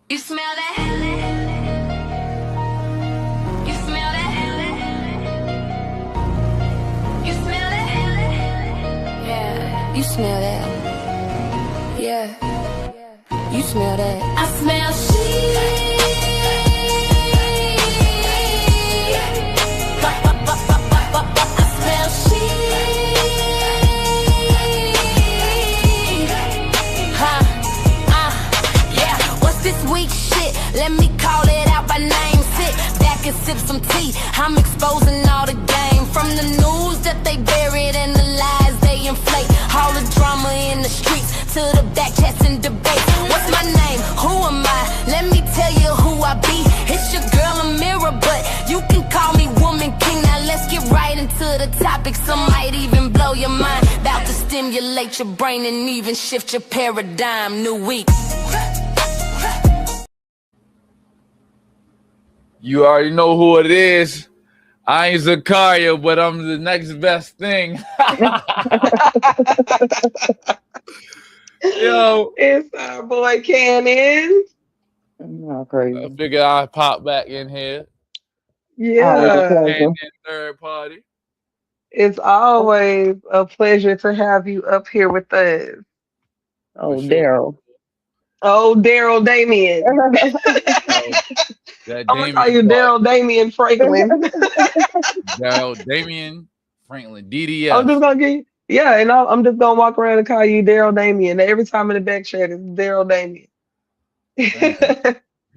You smell that? You smell that? You smell that? Yeah. You smell that? Yeah. You smell that? I smell shit. I smell shit. Yeah. What's this weak shit? Let me call it out by name. Sit back and sip some tea. I'm exposing all the game. From the news that they buried and the lies they inflate. All the drama in the streets to the back chats and debates. What's my name? Who am I? Let me tell you who I be. It's your girl Amira, but you can call me Woman King. Now let's get right into the topic. Some might even blow your mind. About to stimulate your brain and even shift your paradigm. New week. You already know who it is. I ain't Zakaryah, but I'm the next best thing. Yo, It's our boy Cannon. Not crazy. I figured I'd pop back in here. Always a Yeah, pleasure. And then third party. it's always a pleasure to have you up here with us. Oh, sure. Daryl. Oh, Daryl Damien. That I'm gonna Damien call you Daryl Damien Franklin. Damien Franklin, I'm DDF. just gonna give you, yeah, and I'm just gonna walk around and call you Daryl Damien. Every time in the back chat is Daryl Damien.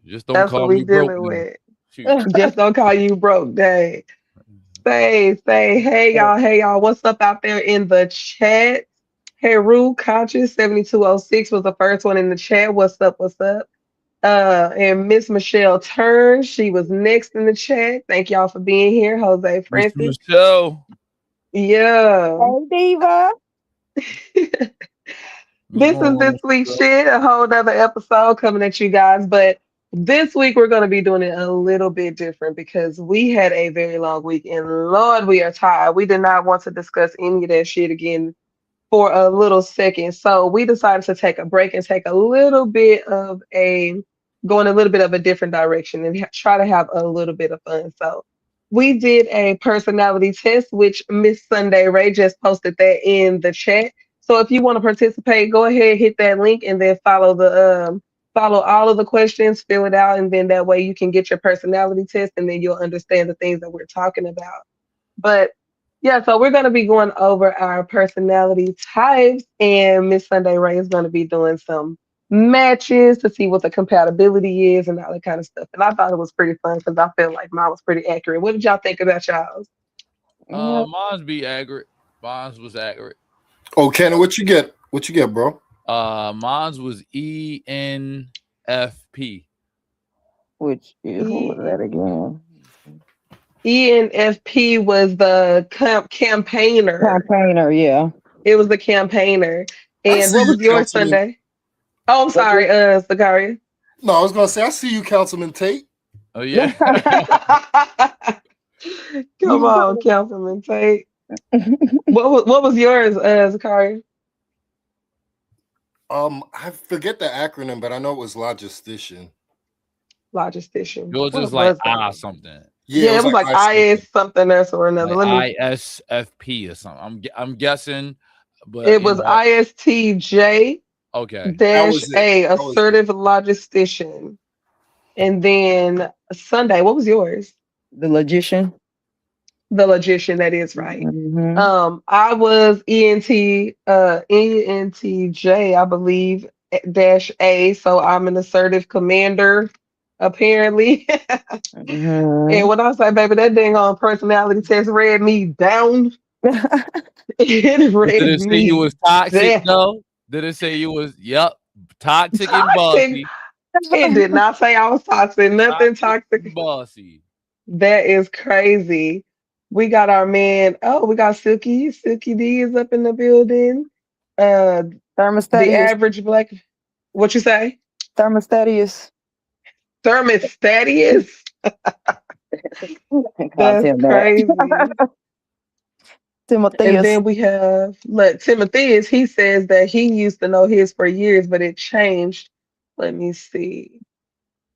Just don't That's what call we me broke. dealing with. Shoot. Just don't call you broke, dang. Say, hey y'all, what's up out there in the chat? Heru Conscious 7206 was the first one in the chat. What's up? What's up? And Miss Michelle Turn, she was next in the chat. Thank y'all for being here. Jose Miss Francis. Michelle. Yeah. Hey, Diva. What's This going is on, this Miss week's Michelle? shit, a whole nother episode coming at you guys. But this week we're going to be doing it a little bit different because we had a very long week and Lord, we are tired. We did not want to discuss any of that shit again for a little second. So we decided to take a break and take a little bit of go in a little bit of a different direction and try to have a little bit of fun. So we did a personality test, which Miss Sunday Ray just posted that in the chat. So if you want to participate, go ahead, hit that link, and then follow all of the questions, fill it out, and then that way you can get your personality test, and then you'll understand the things that we're talking about. But yeah, so we're going to be going over our personality types, and Miss Sunday Ray is going to be doing some matches to see what the compatibility is and all that kind of stuff. And I thought it was pretty fun because I felt like mine was pretty accurate. What did y'all think about y'all's? Mine's be accurate. Mine's was accurate. Oh, Kenny, what you get? What you get, bro? Mine's was ENFP. Which is, what was that again? ENFP was the campaigner. Campaigner, yeah. It was the campaigner. I And see what you, was yours, Councilman. Sunday? Oh, I'm sorry, Zakaria. No, I was gonna say I see you, Councilman Tate. Oh yeah. Come on, Councilman Tate. What was yours, Zakaria? I forget the acronym, but I know it was logistician. Logistician. Yours What is like that? something. Yeah, it was like IS something else or another. Like ISFP or something. I'm guessing, but it was ISTJ okay. -A, assertive logistician. And then Sunday, what was yours? The Logician. The Logician, that is right. Mm-hmm. I was ENTJ, I believe, -A. So I'm an assertive commander, apparently. Mm-hmm. And when I say, baby, that dang on personality test read me down. It read Did it say you was toxic down. though? Did it say you was toxic and bossy? It did not say I was toxic. Nothing toxic. And bossy. That is crazy. We got our man. Oh, we got Silky. Silky D is up in the building. The Thermostatius. average black. What you say? Thermostatius. Thermostatius. That's crazy. Timotheus. And then we have Timotheus. He says that he used to know his for years, but it changed. Let me see.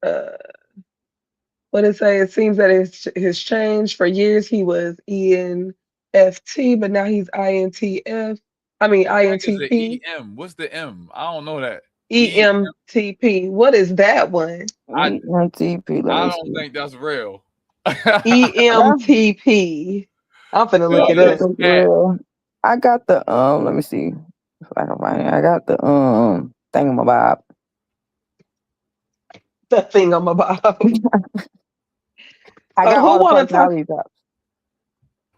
uh, what it say? It seems that his changed. For years he was ENFT, but now he's INTF. I mean I think it's the INTP. EM. What's the M? I don't know that. E. EMTP. What is that one? I ENTP. Let I me don't see. think that's real. Ah, EMTP. I'm finna I look Yo, it don't think this up. it's cat. real. I got the let me see if I can find it. I got the thingamabob. The thing I'm about. I So got who all the wanna talk? personality types.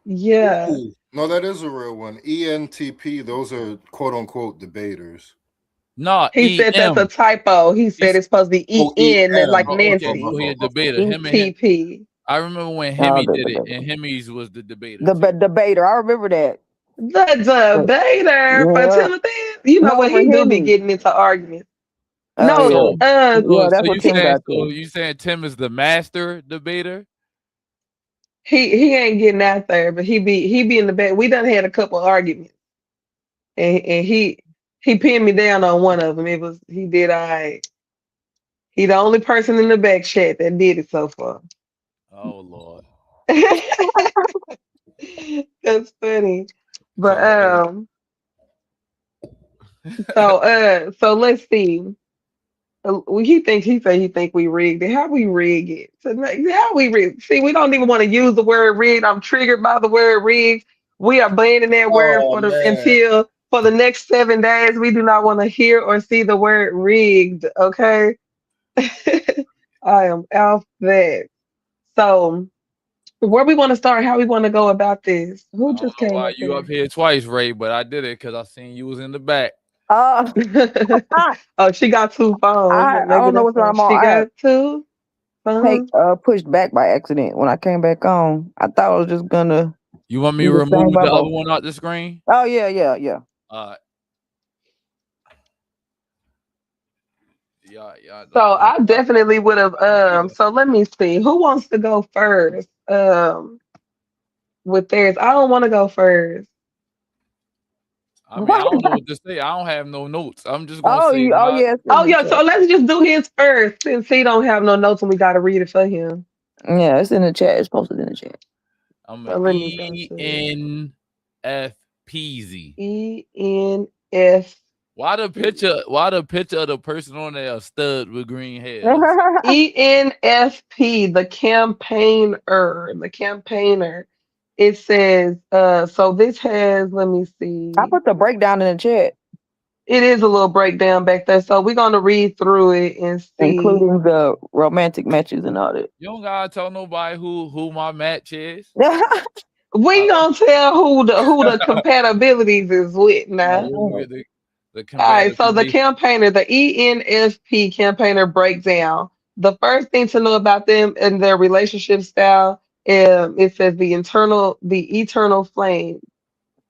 Yeah. Ooh, no, that is a real one. ENTP, those are quote unquote debaters. Nah, He said that's a EM. typo. He said He's it's supposed to be Oh, EN like okay. Nancy. So he a debater. Him and him. ETP. I remember when Oh, Hemi the did it, debater. and Hemi's was the debater The too. debater. I remember that. The But, debater for yeah. Timothy. You know No, what? for He do be Hemi. getting into arguments. Oh No, yeah. So, Yeah, so that's what you Tim saying got so to. you saying Tim is the master debater? he ain't getting out there, but he be in the back. We done had a couple arguments, and he pinned me down on one of them. He did all right. He the only person in the back chat that did it so far. Oh Lord. That's funny. But So so let's see. He think we rigged it. How we rig it? So like, how we rig? See, we don't even want to use the word rigged. I'm triggered by the word rigged. We are banning that word Oh man. until for the next 7 days. We do not want to hear or see the word rigged. Okay, I am out that. So where we want to start? How we want to go about this? Who I don't just know came why up you up here? here twice, Ray, but I did it because I seen you was in the back. Uh, I Oh, she got two phones. I Maybe don't know that's what's why I'm on. she got two Take phones. pushed back by accident when I came back on. I thought I was just gonna You want me do to the same remove by the other both. one out the screen? Oh yeah. Uh yeah, So don't I definitely would have either. so let me see. Who wants to go first? With theirs. I don't want to go first. I mean, I What? don't know what to say. I don't have no notes. I'm just gonna Oh say you what oh I yeah, it's in Oh the yeah, so chat. let's just do his first since he don't have no notes and we gotta read it for him. Yeah, it's in the chat. It's posted in the chat. I'm a So let me go to ENFPZ. ENF Why the picture of the person on there a stud with green hair? Or something? ENFP, the campaigner, the campaigner. It says, so this has, let me I see. put the breakdown in the chat, It is a little breakdown back there. So we're gonna read through it and see. including the romantic matches and all that. You don't gotta tell nobody who my match is. We I, gonna tell who the compatibilities is with now. let me get the All right, so the compatibility. campaigner, the ENFP campaigner breakdown. The first thing to know about them and their relationship style, it says the eternal flame.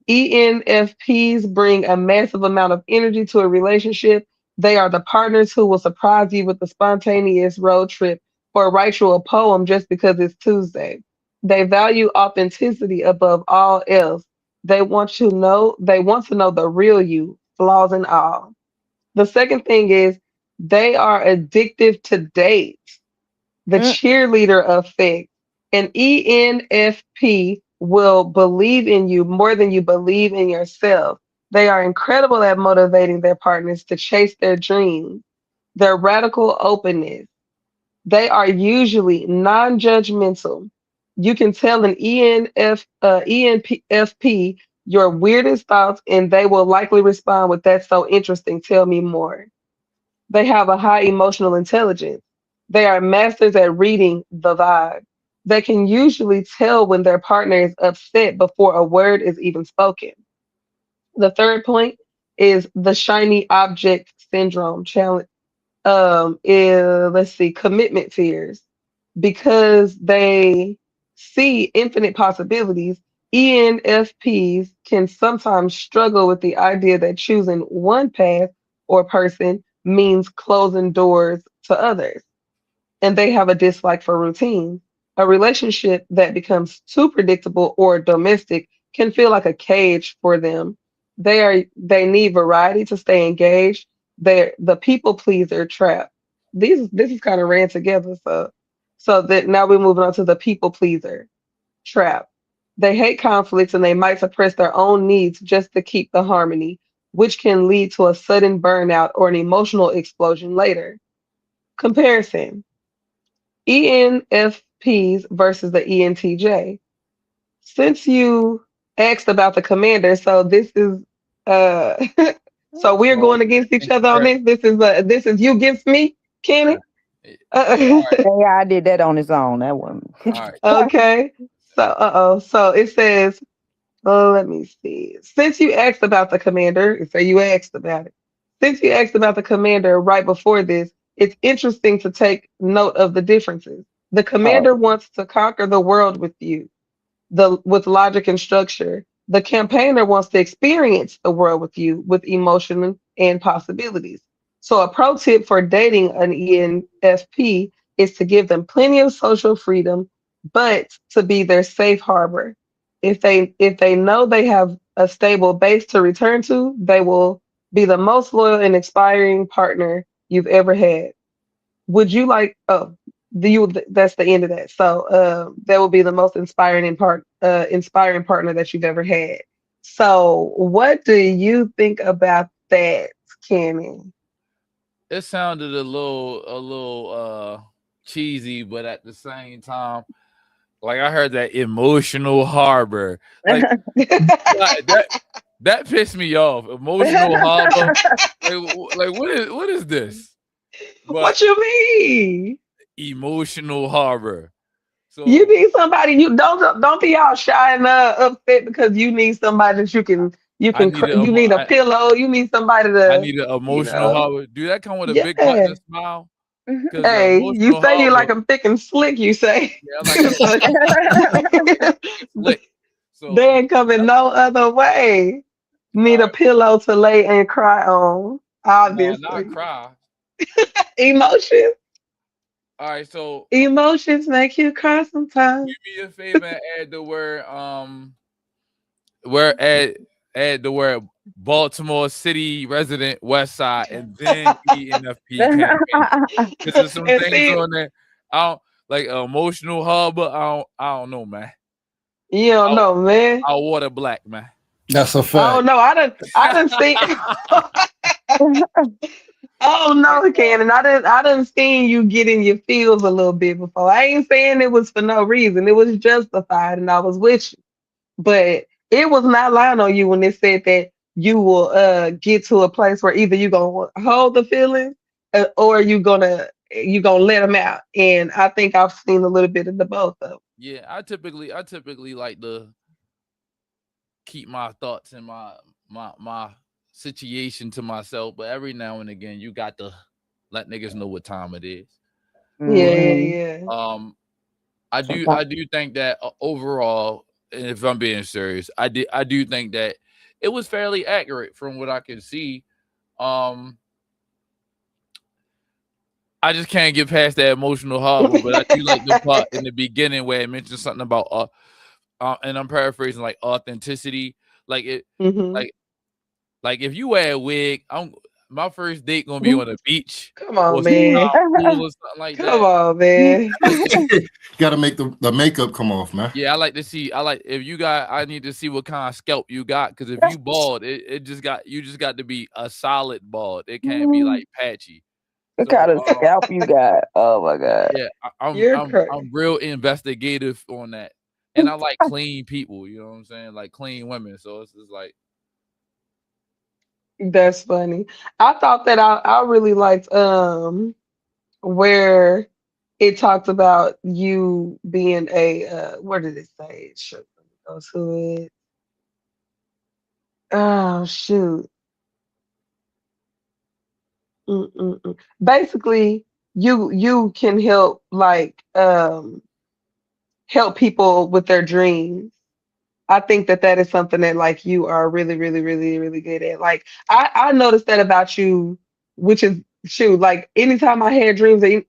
ENFPs bring a massive amount of energy to a relationship. They are the partners who will surprise you with a spontaneous road trip or write you a poem just because it's Tuesday. They value authenticity above all else. They want to know the real you, flaws and all. The second thing is they are addictive to dates, the Mm, cheerleader effect. An ENFP will believe in you more than you believe in yourself. They are incredible at motivating their partners to chase their dreams. Their radical openness. They are usually non judgmental. You can tell an ENFP your weirdest thoughts, and they will likely respond with, "That's so interesting. Tell me more." They have a high emotional intelligence. They are masters at reading the vibe. They can usually tell when their partner is upset before a word is even spoken. The third point is the shiny object syndrome challenge. Let's see, commitment fears. Because they see infinite possibilities, ENFPs can sometimes struggle with the idea that choosing one path or person means closing doors to others, and they have a dislike for routine. A relationship that becomes too predictable or domestic can feel like a cage for them. They need variety to stay engaged. They're the people pleaser trap. this is kind of ran together. So that now we're moving on to the people pleaser trap. They hate conflicts and they might suppress their own needs just to keep the harmony, which can lead to a sudden burnout or an emotional explosion later. Comparison: ENFPs versus the ENTJ. Since you asked about the commander, so this is uh so we're So going against each other on incorrect. this. This is you against me, Kenny. Eh, Uh, All right, AI did that on its own. That one. all right. okay. So so it says, let me see. Since you asked about the commander, so you asked about it. Since you asked about the commander right before this, it's interesting to take note of the differences. The Oh. commander wants to conquer the world with you, the with logic and structure. The campaigner wants to experience the world with you with emotion and possibilities. So a pro tip for dating an ENFP is to give them plenty of social freedom, but to be their safe harbor. If they know they have a stable base to return to, they will be the most loyal and inspiring partner you've ever had. Would you like, oh, do you, that's the end of that. So that will be the most inspiring partner that you've ever had. So what do you think about that, Kenny? It sounded a little cheesy, but at the same time, like I heard that emotional harbor. Like that that pissed me off. Emotional harbor. Like what is this? But What you mean? emotional harbor. You So need somebody. You don't be all shy and upset because you need somebody that I need you need a pillow. You need somebody I to, need an you emotional know. harbor. Do that come with a big butt and Yeah. a smile? Because the Hey, you emotional say you like harbor, them thick and slick. You say. yeah, I like them thick and slick. So They ain't coming no other way. all Need a right, pillow to lay and cry on. no, not Obviously, cry. emotions. All right, so Emotions make you cry do sometimes. me a favor and add the word where add the word Baltimore City resident West Side and then ENFP campaign. Because there's some And things see, on there. I don't like emotional harbor. I don't know, man. you don't I know, man. I water black, man. That's a Oh fact. no, I didn't see. Oh no, Cannon. I didn't seen you get in your feels a little bit before. I ain't saying it was for no reason. It was justified and I was with you. But it was not lying on you when it said that you will get to a place where either you gonna hold the feelings or you gonna let them out. And I think I've seen a little bit of the both of them. Yeah, I typically like to keep my thoughts and my situation to myself, but every now and again you got to let niggas know what time it is. Yeah, So Hmm. yeah, yeah. um I do Sometimes. I do think that overall, and if I'm being serious, I do think that it was fairly accurate from what I can see. Um I just can't get past that emotional harbor, but I do like the part in the beginning where it mentions something about and I'm paraphrasing like authenticity. Like it hmm like like if you wear a wig, I'm my first date gonna be on the beach Come or on, some man. pool or something like Come that. on, man. Got to make the makeup come off, man. Yeah, I like to see. I like if you got. I need to see what kind of scalp you got. Because if you bald, it just got you just got to be a solid bald. It can't be like patchy. What So kind of scalp you got? Oh my god. yeah, I'm You're I'm I'm crazy. real investigative on that, and I like clean people. You know what I'm saying? Like clean women. So it's just like That's funny. I thought that I really liked where it talked about you being a where did it say? Shoot, let me go to it. Oh shoot. Mm-mm-mm. Basically, you can help like help people with their dreams. I think that that is something that like you are really, really, really, really good at. Like I noticed that about you, which is shoot. Like anytime I had dreams or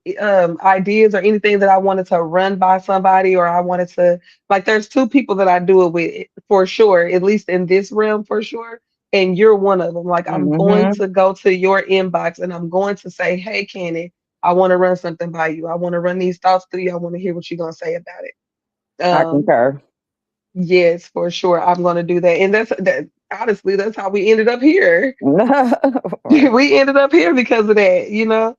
ideas or anything that I wanted to run by somebody or I wanted to like, there's two people that I do it with for sure, at least in this realm for sure. And you're one of them. Like I'm going Hmm. to go to your inbox and I'm going to say, hey, Kenny. I want to run something by you. I want to run these thoughts through you. I want to hear what you're gonna say about it. I concur. Yes, for sure. I'm gonna do that. And that honestly, that's how we ended up here. Right. We ended up here because of that,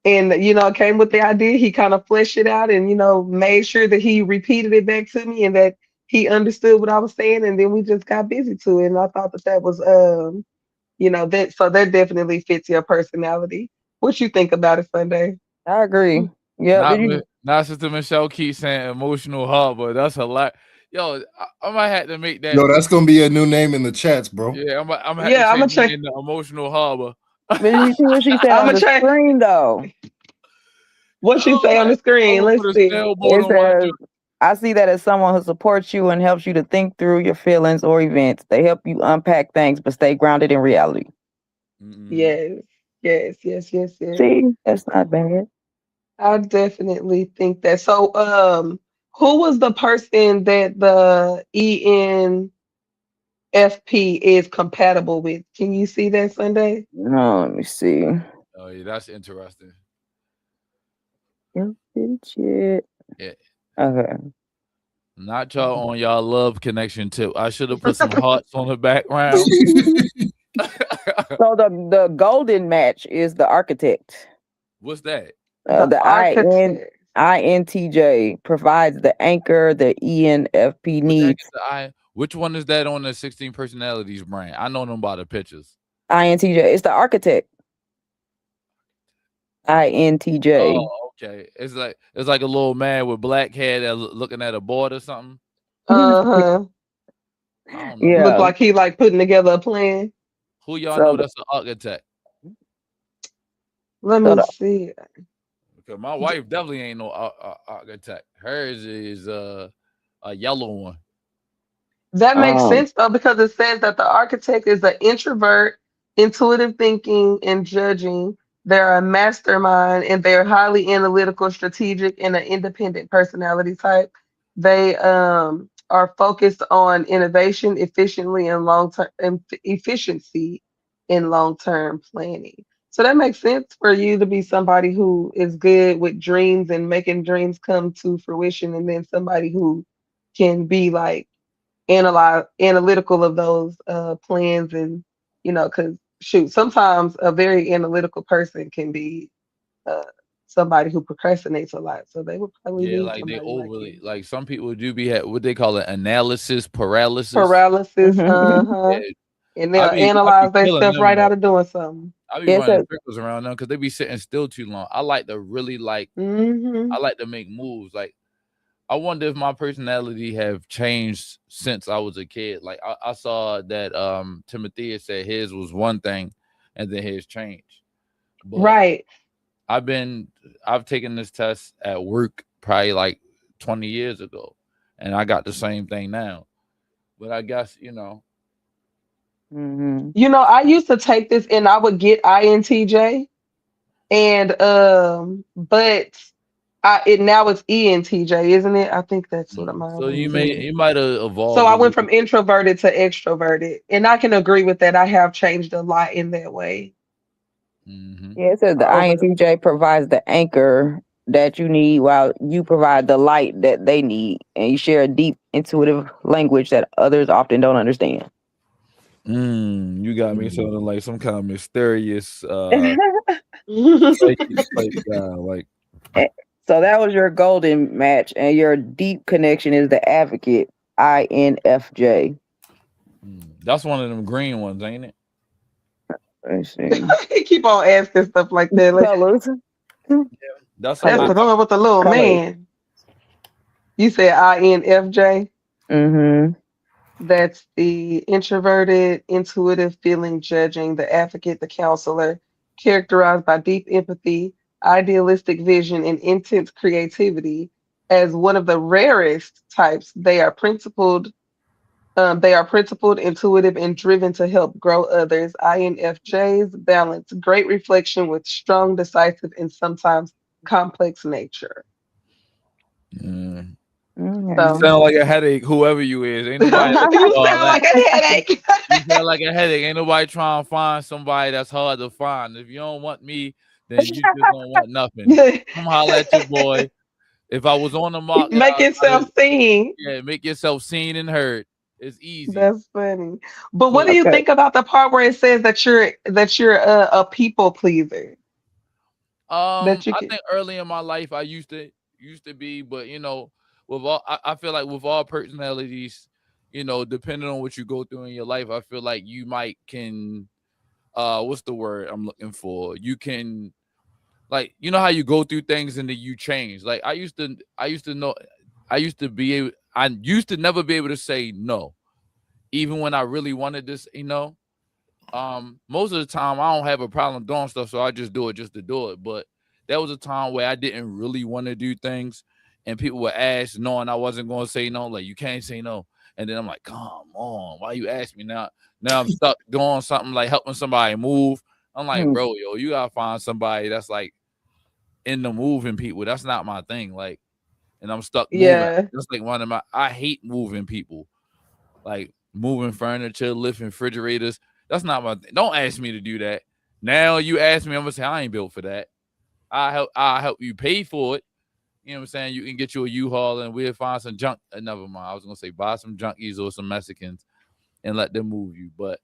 And it came with the idea. He kind of fleshed it out and made sure that he repeated it back to me and that he understood what I was saying. And then we just got busy to it. And I thought that was that definitely fits your personality. What you think about it, Sunday? I agree. Yeah. Did you? Not Sister Michelle keeps saying emotional hub, but that's a lot. Yo, I might have to make that. Yo, that's gonna be a new name in the chats, bro. Yeah, I'm gonna Yeah, I'm have gonna to check. change the emotional harbor. Did you see what she said I'm on gonna the check. screen though? What she say on the I'm screen? gonna Let's put a see. sailboat It on my says, joint. I see that as someone who supports you and helps you to think through your feelings or events. They help you unpack things, but stay grounded in reality. Yes, yes, yes, yes, yes. See, that's not bad. I definitely think that. So, who was the person that the ENFP is compatible with? Can you see that, Sunday? No, let me see. Oh yeah, that's interesting. Shit. Yeah. Okay. Not y'all on y'all love connection tip. I should have put some hearts on the background. So the golden match is the architect. What's that? The The architect. INTJ provides the anchor the ENFP What the heck is needs. the I? Which one is that on the 16 personalities brand? I know them by the pictures. INTJ. It's the architect. INTJ. Oh, okay. It's like a little man with black hair that looking at a board or something. Uh-huh. I don't know. Look Yeah. like he like putting together a plan. Who y'all So know that's an architect? Let so me the, see. Because my wife definitely ain't no architect. Hers is a yellow one. That makes um sense though, because it says that the architect is an introvert, intuitive thinking and judging. They're a mastermind and they're highly analytical, strategic, and an independent personality type. They are focused on innovation, efficiency in long-term planning. So that makes sense for you to be somebody who is good with dreams and making dreams come to fruition, and then somebody who can be like analytical of those plans. And because shoot, sometimes a very analytical person can be uh somebody who procrastinates a lot, so they would probably Yeah, need like they somebody like you. overly like some people do be what they call it analysis paralysis. Paralysis, uh-huh. Yeah, And I they'll be analyze their killing stuff them right though. out of doing something. I be it running says circles around them because they be sitting still too long. I like to really Hmm. I like to make moves. Like I wonder if my personality have changed since I was a kid. Like I saw that Timothy said his was one thing and then his changed. But Right. I've taken this test at work probably like 20 years ago and I got the same thing now. But I guess, mhm. I used to take this and I would get INTJ, and but now it's ENTJ, isn't it? I think that's what mine so was you too. might have So evolved I a went little from bit. introverted to extroverted, and I can agree with that. I have changed a lot in that way Hmm. Yeah, it says the over the. INTJ provides the anchor that you need while you provide the light that they need, and you share a deep intuitive language that others often don't understand. You got me Mhm. sounding like some kind of mysterious psychic type guy. Like Eh, So that was your golden match, and your deep connection is the advocate, INFJ. that's one of them green ones, ain't it? Let's see. He keep on asking stuff like that. Like, Colors. That's a that's Colors. the hot one with the little Colors. man. You said INFJ. Mm-hmm. That's the introverted, intuitive, feeling, judging, the advocate, the counselor, characterized by deep empathy, idealistic vision, and intense creativity. As one of the rarest types, they are principled, intuitive, and driven to help grow others. INFJs balance great reflection with strong, decisive, and sometimes complex nature. mm. You Okay. So sound like a headache, whoever you is. Ain't nobody looking you for all sound that. like a headache. You sound like a headache. Ain't nobody trying to find somebody that's hard to find. If you don't want me then you just don't want nothing. Come holler at your boy. If I was on the market, Make yourself seen. yeah, make yourself seen and heard. It's easy. That's funny. But what do So you Okay. think about the part where it says that you're a people pleaser? That you I can. think early in my life I used to be, but with all I feel like with all personalities, depending on what you go through in your life, I feel like you might can what's the word I'm looking for? You can like how you go through things and then you change. Like I used to never be able to say no, even when I really wanted this. Most of the time I don't have a problem doing stuff, so I just do it just to do it. But there was a time where I didn't really want to do things, and people would ask, knowing I wasn't going to say no, like you can't say no. And then I'm like, come on, why you ask me now? Now I'm stuck doing something like helping somebody move. I'm like, Mhm. bro, you gotta find somebody that's like into moving people. That's not my thing. Like, and I'm stuck moving. Yeah. That's like one of my. I hate moving people. Like moving furniture, lifting refrigerators. That's not my thing. Don't ask me to do that. Now you ask me, I'm gonna say I ain't built for that. I help you pay for it. You know what I'm saying? You can get you a U-Haul and we'll find some junk. Never mind. I was gonna say buy some junkies or some Mexicans and let them move you. But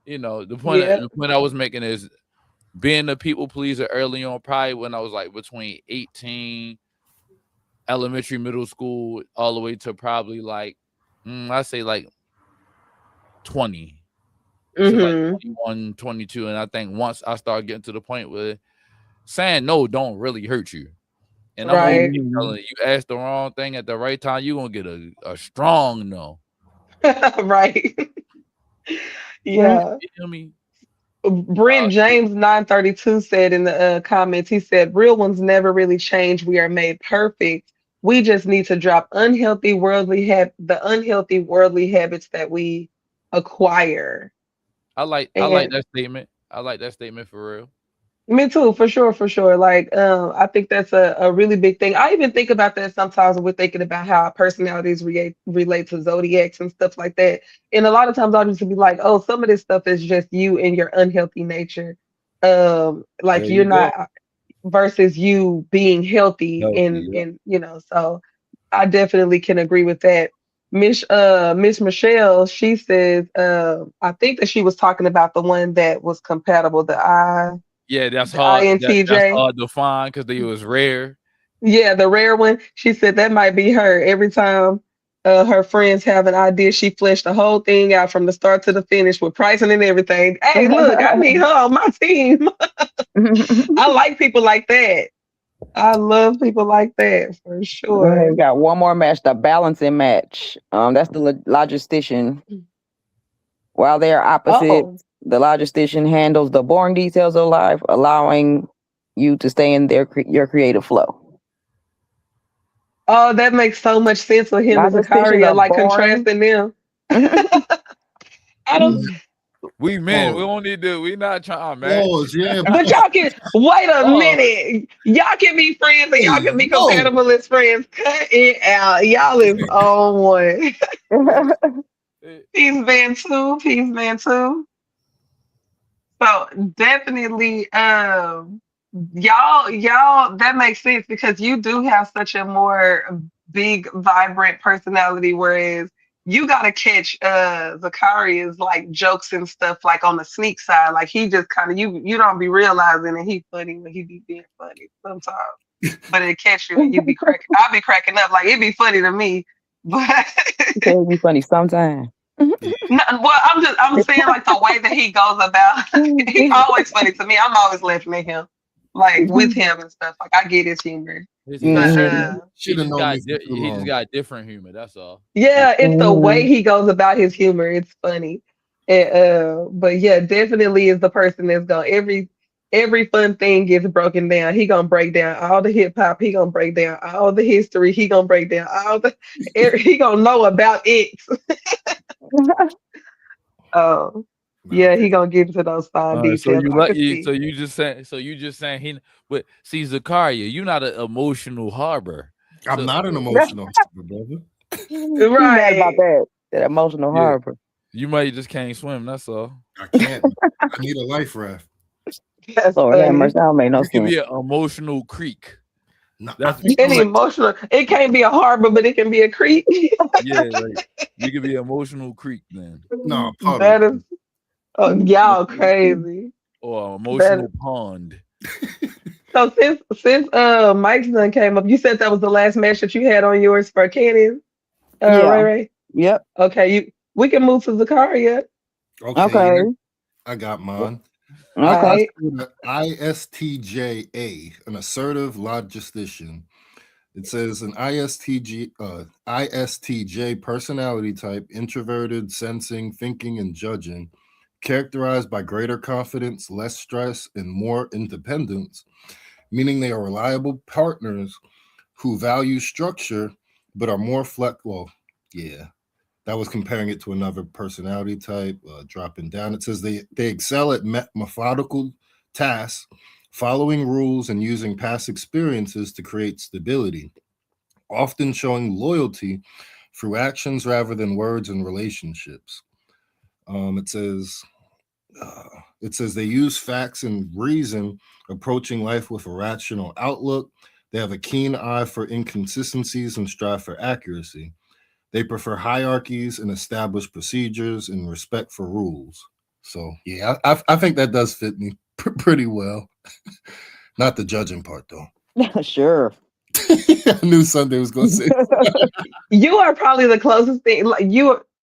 the point Yeah. the point I was making is being a people pleaser early on, probably when I was like between 18, elementary, middle school, all the way to probably like I say like 20 to like Mhm. 21, 22. And I think once I start getting to the point where saying no don't really hurt you. And I'm gonna Right. keep telling you, you ask the wrong thing at the right time, you're gonna get a strong no. Right. Mhm. Yeah. You feel me? Brent James 932 said in the comments, he said, "Real ones never really change. We are made perfect. We just need to drop the unhealthy worldly habits that we acquire." I like And that statement. I like that statement for real. me too, for sure, for sure. Like, I think that's a really big thing. I even think about that sometimes when we're thinking about how our personalities relate to zodiacs and stuff like that. And a lot of times I'll just be like, oh, some of this stuff is just you and your unhealthy nature. There Like you're you go. not versus you being healthy Healthy. Yeah. and so I definitely can agree with that. Miss Michelle, she says, I think that she was talking about the one that was compatible, Yeah, that's the hard. That's INTJ. hard to find because they was rare. Yeah, the rare one. She said that might be her. Every time her friends have an idea, she fleshed the whole thing out from the start to the finish with pricing and everything. Hey, look, I need her on my team. I like people like that. I love people like that for Okay, sure. we got one more match, the balancing match. That's the logistician. While they are Oh, opposites, the logistician handles the boring details of life, allowing you to stay in your creative flow. oh, that makes so much sense with him and Logisticians Zakaria, are like boring. contrasting them. I don't. We men, we Pause. don't need to. We not trying to match. Pause. Yeah. But Pause. y'all can wait a Oh, minute. Y'all can be friends and Hey, y'all can be yo. compatible as friends. Cut it out. Y'all is on one. eh, Peace man too. Peace man too. So definitely, y'all, that makes sense because you do have such a more big, vibrant personality, whereas you gotta catch Zakaria's like jokes and stuff like on the sneak side. Like he just kind of you don't be realizing that he's funny when he be being funny sometimes. But it catch you and you be cracking. I'll be cracking up. Like it'd be funny to me. But Okay, it'd be funny sometimes. Yeah. no, well, I'm saying like the way that he goes about. He always funny to me. I'm always laughing at him, like with him and stuff. Like I get his humor, he but should Mhm. Should have known me for too he just long. got different humor. That's all. yeah, it's the way Mhm. he goes about his humor. It's funny, and, but yeah, definitely is the person that's gonna every fun thing gets broken down. He gonna break down all the hip hop. He gonna break down all the history. He gonna break down all the. He gonna know about it. Oh, Nah, yeah, he gonna get into those fine All right, so details. you I let could you see. so you just saying he but see Zakaria, you're not an emotional harbor. I'm So not an emotional harbor, brother. He mad about Right. that. That emotional yeah, harbor. you might just can't swim, that's all. I can't. I need a life raft. That's Lord have funny. mercy, that don't make no You can sense. be an emotional creek. No, I That's think Any like emotional. It can't be a harbor, but it can be a creek. yeah, like you can be an emotional creek then, no puddle. That is, oh, y'all crazy. or an That emotional pond. so since Mike's done came up, you said that was the last match that you had on yours for Canyon, Yeah. Ray Ray. Yep. Okay, we can move to Zakaria. Okay, Okay. yeah, I got mine. All Okay. I right. see the ISTJA, an assertive logistician. It says an ISTJ personality type, introverted, sensing, thinking, and judging, characterized by greater confidence, less stress, and more independence, meaning they are reliable partners who value structure but are more flexible. Well, yeah, that was comparing it to another personality type. Dropping down, it says they excel at methodical tasks, following rules, and using past experiences to create stability, often showing loyalty through actions rather than words in relationships. Um, it says uh, it says they use facts and reason, approaching life with a rational outlook. They have a keen eye for inconsistencies and strive for accuracy. They prefer hierarchies and established procedures and respect for rules. So yeah, I think that does fit me pretty well. Not the judging part though. Sure. I knew Sunday was going to say. You are probably the closest thing. Like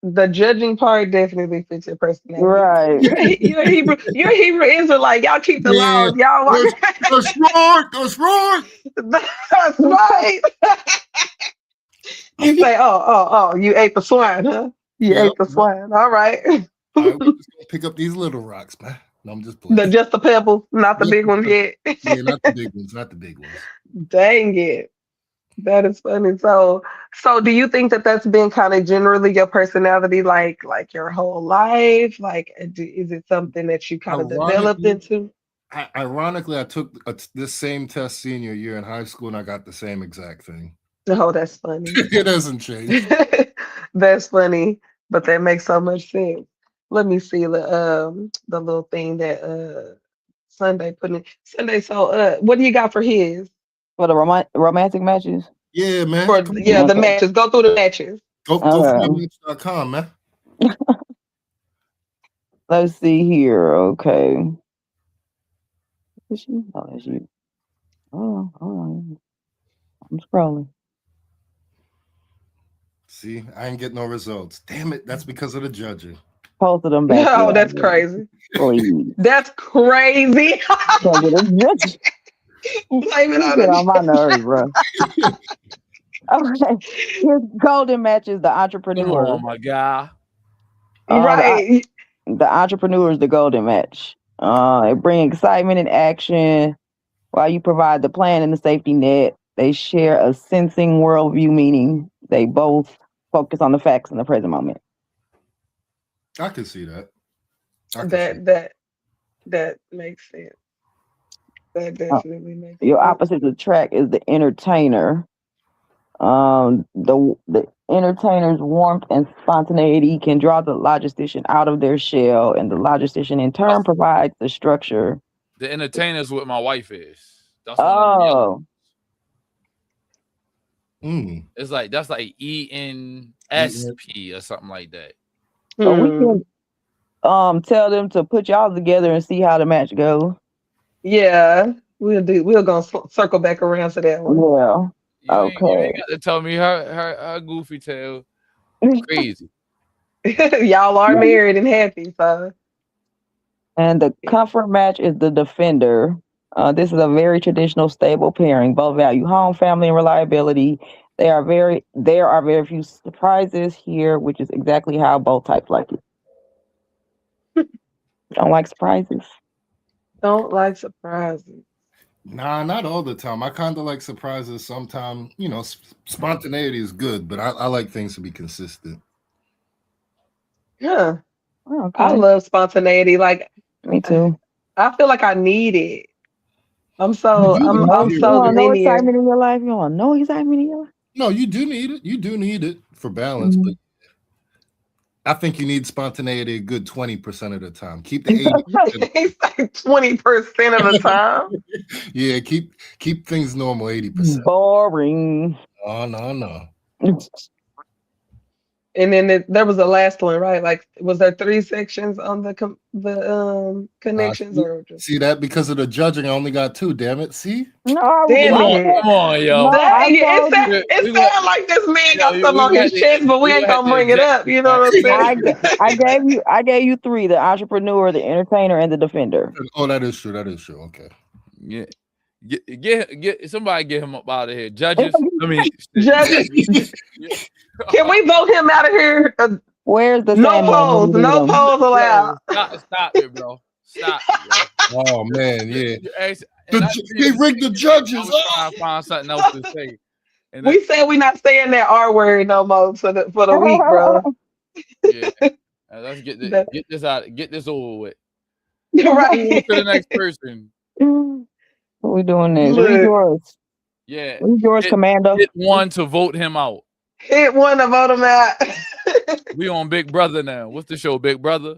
the judging part definitely fits your personality. Right. You're a Hebrew. You're a Hebrew Israelite. Y'all keep the Yeah, laws. Y'all want. that's right. That's right. That's right. You say, oh, you ate the swine, huh? You Yep. ate the swine. All right. All right, we're just gonna pick up these little rocks, man. No, I'm just playing. Just the pebbles, not the Just big the ones pebbles. yet. Yeah, not the big ones, not the big ones. Dang it. That is funny. So do you think that that's been kind of generally your personality, like your whole life? Like, is it something that you kind of developed Ironically, into? I took this same test senior year in high school, and I got the same exact thing. Oh, that's funny. It hasn't changed. That's funny, but that makes so much sense. Let me see the little thing that Sunday put in. Sunday, so what do you got for his? For the romantic matches. Yeah, man. For Come yeah, on. the Okay. matches. Go through the matches. Go Okay. firematch.com, man. Let's see here. Okay. Is she? Oh, that's you. Oh, hold on. I'm scrolling. See, I ain't get no results. Damn it. That's because of the judging. Posted them back Oh, there. that's crazy. Please. That's crazy. Can't get a Blame it You on get on my the nerves, bro. Okay. His golden match is the Come entrepreneur. on, my guy. Uh, the, right. the entrepreneur is the golden match. It brings excitement and action while you provide the plan and the safety net. They share a sensing worldview, meaning they both focus on the facts in the present moment. I can see that. I can see. That makes sense. That Uh, definitely makes your sense. opposite attract is the entertainer. The entertainer's warmth and spontaneity can draw the logistician out of their shell, and the logistician in turn provides the structure. The entertainer's what my wife is. That's one of them yellow. Oh, It's like that's like ENSP or something like that. so we can tell them to put y'all together and see how the match goes. Yeah, we'll go circle back around to that one. Yeah. You ain't Okay. got to tell me her goofy tail crazy. Y'all are married and happy, so And the comfort match is the defender. This is a very traditional, stable pairing. Both value home, family, and reliability. There are very few surprises here, which is exactly how both types like it. Don't like surprises. don't like surprises. Nah, not all the time. I kind of like surprises sometimes. You know, spontaneity is good, but I like things to be consistent. Yeah, Oh, I okay. love spontaneity. Like, Me too. I feel like I need it. I'm You so do I'm need I'm it. You so want no linear. excitement in your life? You want no excitement in your life? No, you do need it. You do need it for balance, Mhm. but I think you need spontaneity a good 20% of the time. Keep the 80%. He's like 20% of the time. Yeah, keep things normal 80%. Boring. Oh no. And then there was the last one, right? Like, was there 3 sections on the connections See, or just? see that because of the judging, I only got 2. Damn it. See, No, I was Damn Come on, it! come on, no, yo. Dang I it! told you. It sounds like this man Yo, got something we on gonna have his chest, but we we ain't gonna have gonna to bring it eject up. this You know man. what I'm saying? I gave you 3: the entrepreneur, the entertainer, and the defender. oh, that is true. That is true. Okay. Yeah. Get somebody get him up out of here. Judges. I mean, Judges, can we vote him out of here? Where's the No Sandman when polls. you need No him? polls allowed. Yo, stop it, bro. Stop it, yo. Oh man, yeah. And I They rigged the I judges. was trying to find something else to say. And We said we not saying that R word no more for the week, bro. yeah, let's That, get this out, get this over with. Move right. to the next person. What we doing next? Read Look, yours. Yeah, Read yours, Commander. hit one to vote him out. hit one to vote him out. We on Big Brother now. What's the show, Big Brother?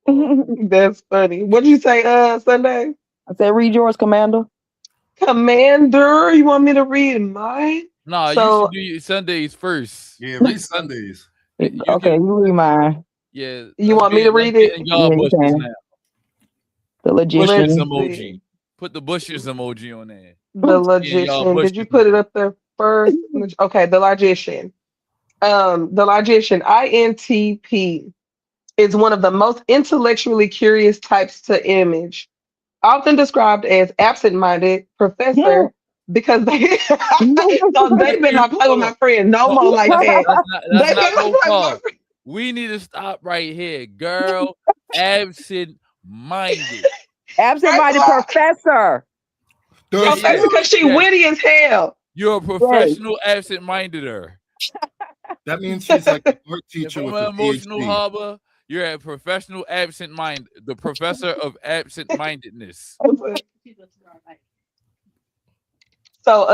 That's funny. What'd you say, Sunday? I said, read yours, Commander. Commander, you want me to read mine? Nah, you So should do your Sundays first. Yeah, read Sundays. You Okay, can, you read mine. yeah. you want me to read it? In y'all Yeah, you bushes can. now. The Let's Bushes Logician. emoji. see. Put the bushes emoji on there. The Yeah, y'all Logician. Did you bushes put it now. up there first? Okay, the Logician. The Logician, INTP, is one of the most intellectually curious types to image, often described as absent-minded professor because they so they better not play with Hold on. my friend no more like that. That's They not better not no play with my call. friend. We need to stop right here, girl. Absent-minded. First of Absent-minded all, professor. Yeah, professor, because she yeah. witty as hell. You're a professional absent-mindeder. That means she's like a art If teacher I'm with an a emotional PhD. harbor, you're a professional absent-mind, the professor of absent-mindedness. So,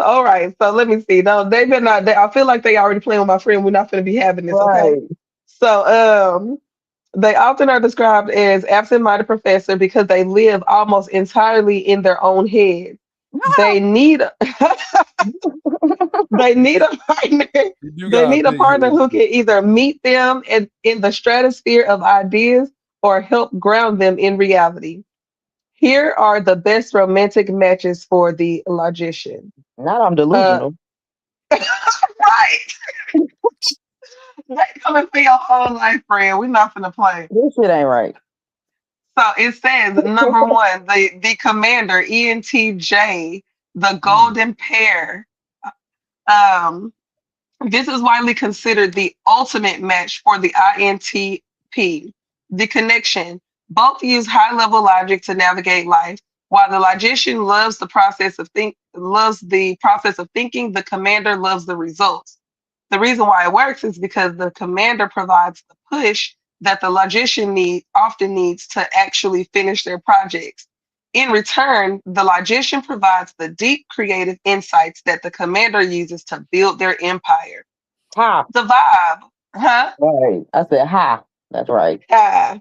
all right. So let me see. No, they better not. I feel like they already playing with my friend. We're not going to be having this, okay? Right. So, they often are described as absent-minded professor because they live almost entirely in their own head. They need they need a partner. You They got a need a big partner head. who can either meet them in the stratosphere of ideas or help ground them in reality. Here are the best romantic matches for the logician. Now I'm Uh, delusional. right. They coming for your whole life, friend. We're not gonna play. This shit ain't right. So it says number one, the commander, ENTJ, the golden pair. Um, this is widely considered the ultimate match for the INTP. The connection. Both use high level logic to navigate life. While the logician loves the process of thinking, the commander loves the results. The reason why it works is because the commander provides the push that the logician often needs to actually finish their projects. In return, the logician provides the deep creative insights that the commander uses to build their empire. Ha. The vibe, huh? Right. I said ha. That's right. Ah,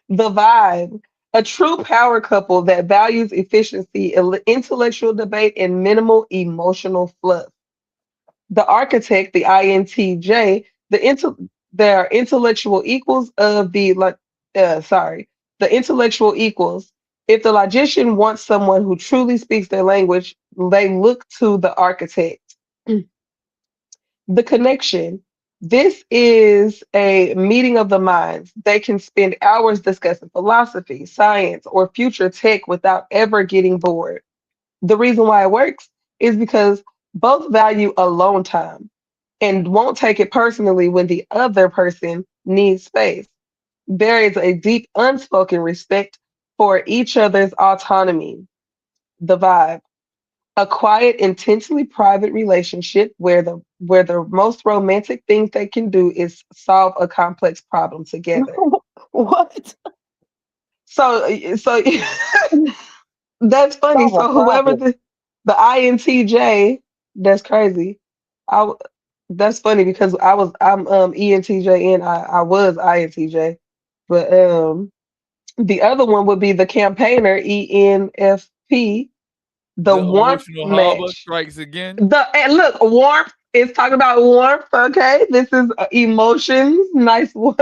the vibe. A true power couple that values efficiency, intellectual debate, and minimal emotional fluff. The architect, the INTJ, their intellectual equals of the intellectual equals. If the logician wants someone who truly speaks their language, they look to the architect. The connection. This is a meeting of the minds. They can spend hours discussing philosophy, science, or future tech without ever getting bored. The reason why it works is because both value alone time and won't take it personally when the other person needs space. There is a deep unspoken respect for each other's autonomy. The vibe. A quiet, intensely private relationship where the most romantic thing they can do is solve a complex problem together. What? So that's funny. Solve a So whoever problem. the INTJ, that's crazy. I That's funny because I'm ENTJ and I was INTJ. But the other one would be the campaigner, ENFP, the The warmth emotional harbor match. strikes again. And look, warmth is talking about warmth, okay? This is emotions, nice one.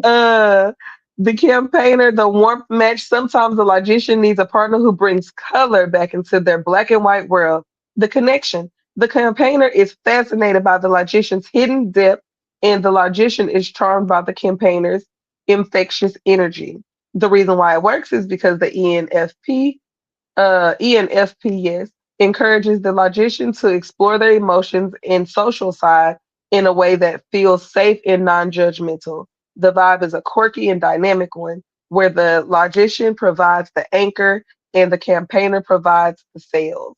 Uh, the campaigner, the warmth match. Sometimes the logician needs a partner who brings color back into their black and white world. The connection. The campaigner is fascinated by the logician's hidden depth, and the logician is charmed by the campaigner's infectious energy. The reason why it works is because the ENFP, yes, encourages the logician to explore their emotions and social side in a way that feels safe and non-judgmental. The vibe is a quirky and dynamic one, where the logician provides the anchor and the campaigner provides the sails.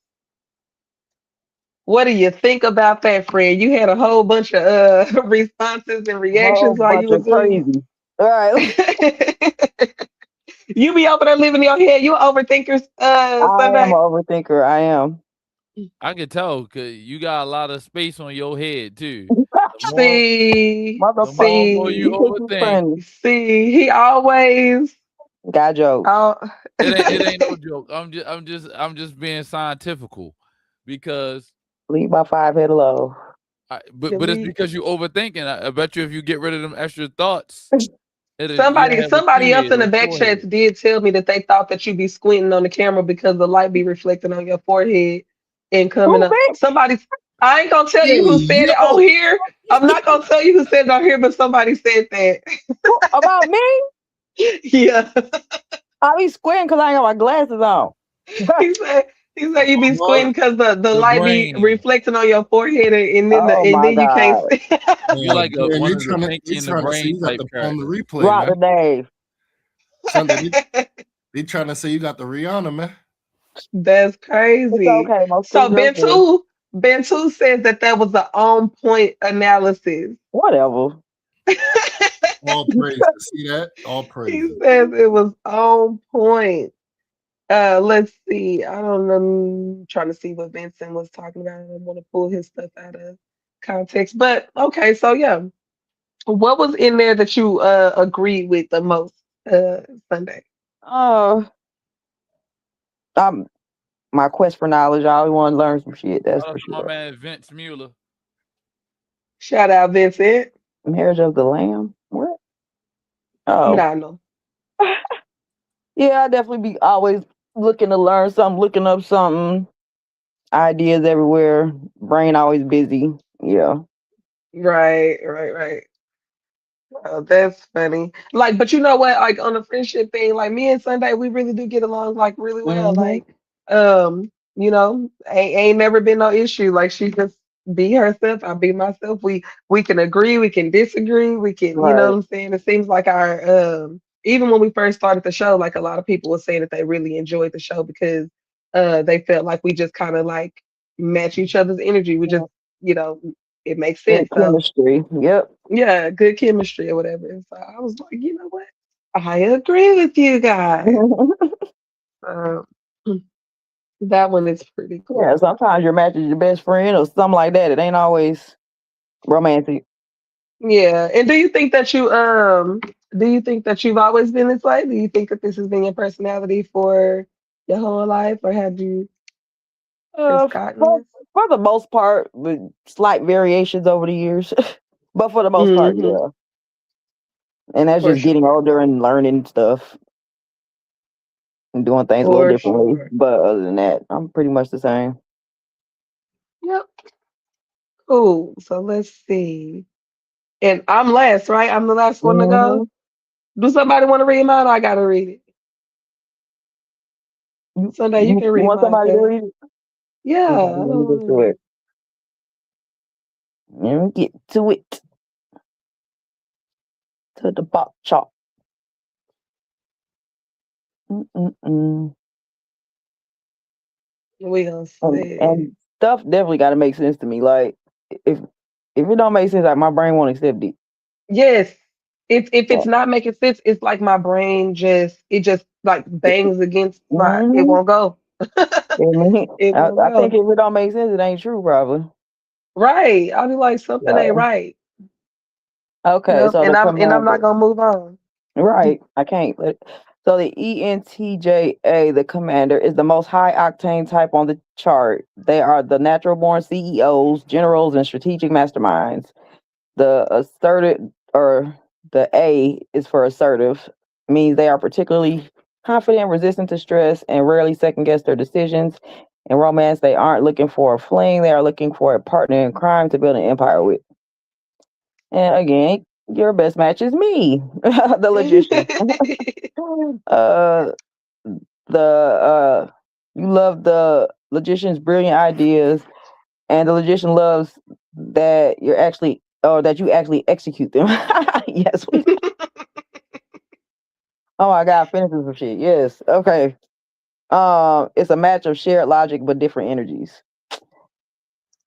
What do you think about that, friend? You had a whole bunch of responses and Whole reactions while you bunch was of doing crazy. All right. it. You be over there living in your head. You overthinkers, I am Sunday. an overthinker. I am. I can tell because you got a lot of space on your head too. The more, See, the more and Motherfucker, more you see, you think you overthink, funny. see. He always. Got jokes. Oh, it ain't no joke. I'm just being scientifical because Leave my 5 head alone. but it's because you overthinking. I bet you if you get rid of them extra thoughts, you don't have a somebody else two in head the or a back four head. chats did tell me that they thought that you be squinting on the camera because the light be reflecting on your forehead and coming Who up. me? Somebody, I ain't gonna tell Hey you who said it on yo, here. I'm not gonna tell you who said it on here, but somebody said that. About me? Yeah. I be squinting because I ain't got my glasses on. He said he said you be what? squinting because the The light be brain. reflecting on your forehead Oh and my then you can't God. see. You Man, like man, one of the they pinky in the trying to say brain you got type the on the characters. replay, Drop man. the name. Sunday, they trying to say you got the Rihanna, man. That's It's crazy. okay. Most So pretty girls do. Bentu says that was the on point analysis. Whatever. All praises. See that? All He praises. says it was on point. Let's see. I don't know. I'm trying to see what Vincent was talking about. I don't want to pull his stuff out of context. But okay, so yeah. What was in there that you agreed with the most, Sunday? Uh, I'm my quest for knowledge. I always want to learn some shit. That's Shout for out to my sure. man Vince Mueller. Shout out Vincent. Marriage of the Lamb. What? Oh, Nah, no. yeah. I definitely be always looking to learn something, looking up something. Ideas everywhere. Brain always busy. Yeah. Right, right, right. Oh, that's funny. Like, but you know what? Like on the friendship thing, like me and Sunday, we really do get along like really well. Hmm. Like, ain't never been no issue. Like she just be herself, I be myself. We can agree, we can disagree, we can, you know what Right. I'm saying? It seems like our even when we first started the show, like a lot of people were saying that they really enjoyed the show because they felt like we just kind of like match each other's energy. We just, you know, it makes Good sense. So chemistry. Yep. yeah, good chemistry or whatever. And so I was like, you know what? I agree with you guys. Um, that one is pretty Yeah. cool. Sometimes your match is your best friend or something like that. It ain't always romantic. Yeah. And do you think that you've always been this way? Do you think that this has been your personality for your whole life, or have you Uh, just gotten for, this? for the most part, with slight variations over the years, but for the most part, Mm-hmm. yeah. And that's For just getting sure. older and learning stuff and doing things a little For differently. sure. But other than that, I'm pretty much the same. Yep. Cool. So let's see. And I'm last, right? I'm the last one to go. Hmm. Do somebody want to read mine? I gotta read it. You, Sunday, you you can you read want mine, somebody to cuz. read it? Yeah, Okay, I let don't me want get to to read. it. Let me get to it. To the box chop. Mm-mm-mm. We gonna see. And stuff definitely got to make sense to me. Like if if it don't make sense, like my brain won't accept it. Yes. If it's So, not making sense, it's like my brain just like bangs against my it mm-hmm. won't go. It won't I think go. if it don't make sense, it ain't true, probably. Right. I'll be like, something ain't Yeah. right. Okay, Yep. so And the I'm not commander. gonna move on. Right. I can't. So the ENTJA, the commander, is the most high octane type on the chart. They are the natural born CEOs, generals, and strategic masterminds. The assertive, or the A is for assertive, means they are particularly confident, resistant to stress, and rarely second guess their decisions. In romance, they aren't looking for a fling, they are looking for a partner in crime to build an empire with. And again, your best match is me, the logician. uh, the you love the logician's brilliant ideas, and the logician loves that you're actually, or that you actually execute them. Yes. Oh my God, finishing some shit. Yes. Okay. It's a match of shared logic but different energies.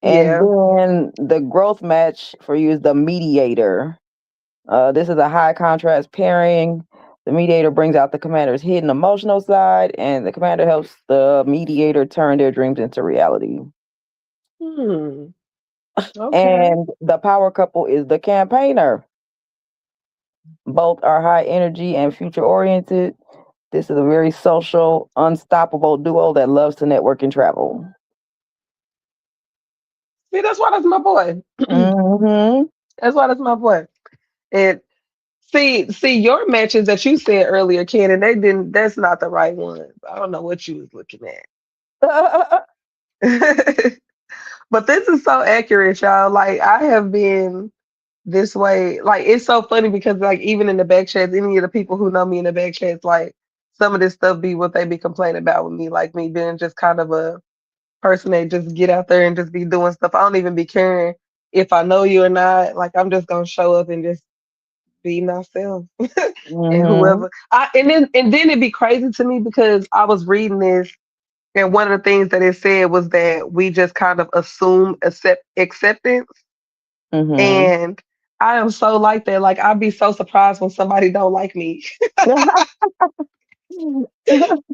And Yeah. then the growth match for you is the mediator. This is a high contrast pairing. The mediator brings out the commander's hidden emotional side, and the commander helps the mediator turn their dreams into reality. Hmm. Okay. And the power couple is the campaigner. Both are high energy and future oriented. This is a very social, unstoppable duo that loves to network and travel. See, that's why that's my boy. Hmm. That's why that's my boy. And see your matches that you said earlier, Ken, and they didn't. That's not the right ones. I don't know what you was looking at. But this is so accurate, y'all. Like I have been this way. Like it's so funny because like even in the back chats, any of the people who know me in the back chats, like some of this stuff be what they be complaining about with me, like me being just kind of a person that just get out there and just be doing stuff. I don't even be caring if I know you or not. Like I'm just gonna show up and just be myself. And Hmm. whoever and then it'd be crazy to me because I was reading this and one of the things that it said was that we just kind of assume acceptance. Hmm. And I am so like that. Like I'd be so surprised when somebody don't like me.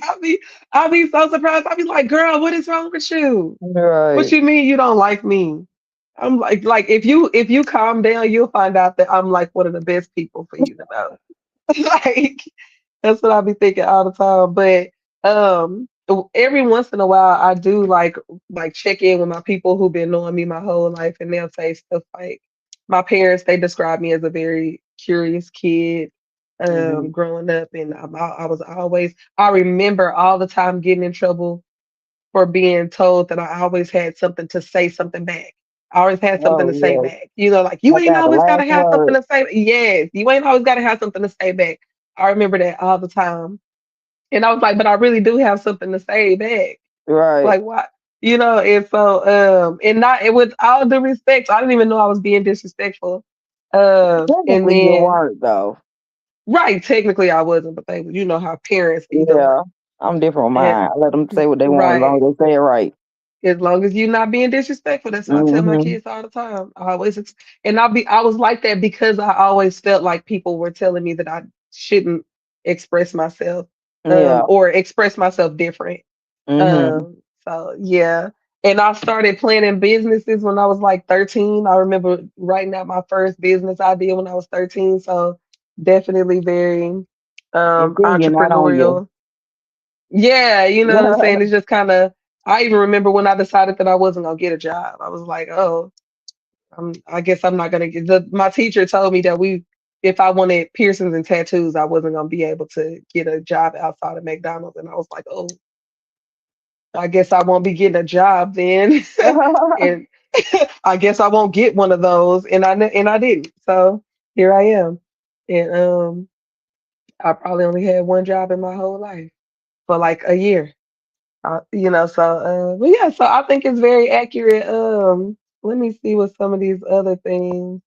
I'll be I'll be so surprised. I'll be like, girl, what is wrong with you? What Right. you mean you don't like me? I'm like if you calm down, you'll find out that I'm like one of the best people for you to know. Like that's what I be thinking all the time. But every once in a while I do like check in with my people who've been knowing me my whole life and they'll say stuff like my parents, they describe me as a very curious kid Hmm. growing up and I was always I remember all the time getting in trouble for being told that I always had something to say something back. I always had something Oh to say yeah. back. You know, like you Like ain't that, the always gotta last have something word. to say. Yes, you ain't always gotta have something to say back. I remember that all the time. And I was like, but I really do have something to say back. Right. Like what? You know, and so and not and with all due respect, I didn't even know I was being disrespectful. And Technically, you then weren't though. right, technically I wasn't, but they you know how parents be doing. Yeah. I'm different with And mine. I let them say what they want as long right. as they say it right. As long as you're not being disrespectful, that's what I tell my Hmm. kids all the time. And I was like that because I always felt like people were telling me that I shouldn't express myself, Yeah. or express myself different. Hmm. So yeah. And I started planning businesses when I was like 13. I remember writing out my first business idea when I was 13. So definitely very It's in you, not on you. entrepreneurial. Yeah, you know what I'm saying? It's just kind of, I even remember when I decided that I wasn't gonna get a job. I was like, oh, I guess I'm not gonna get my teacher told me that if I wanted piercings and tattoos, I wasn't gonna be able to get a job outside of McDonald's. And I was like, oh, I guess I won't be getting a job then. And I guess I won't get one of those. And I didn't. So here I am. And I probably only had one job in my whole life for like a year. But yeah, so I think it's very accurate. Let me see what some of these other things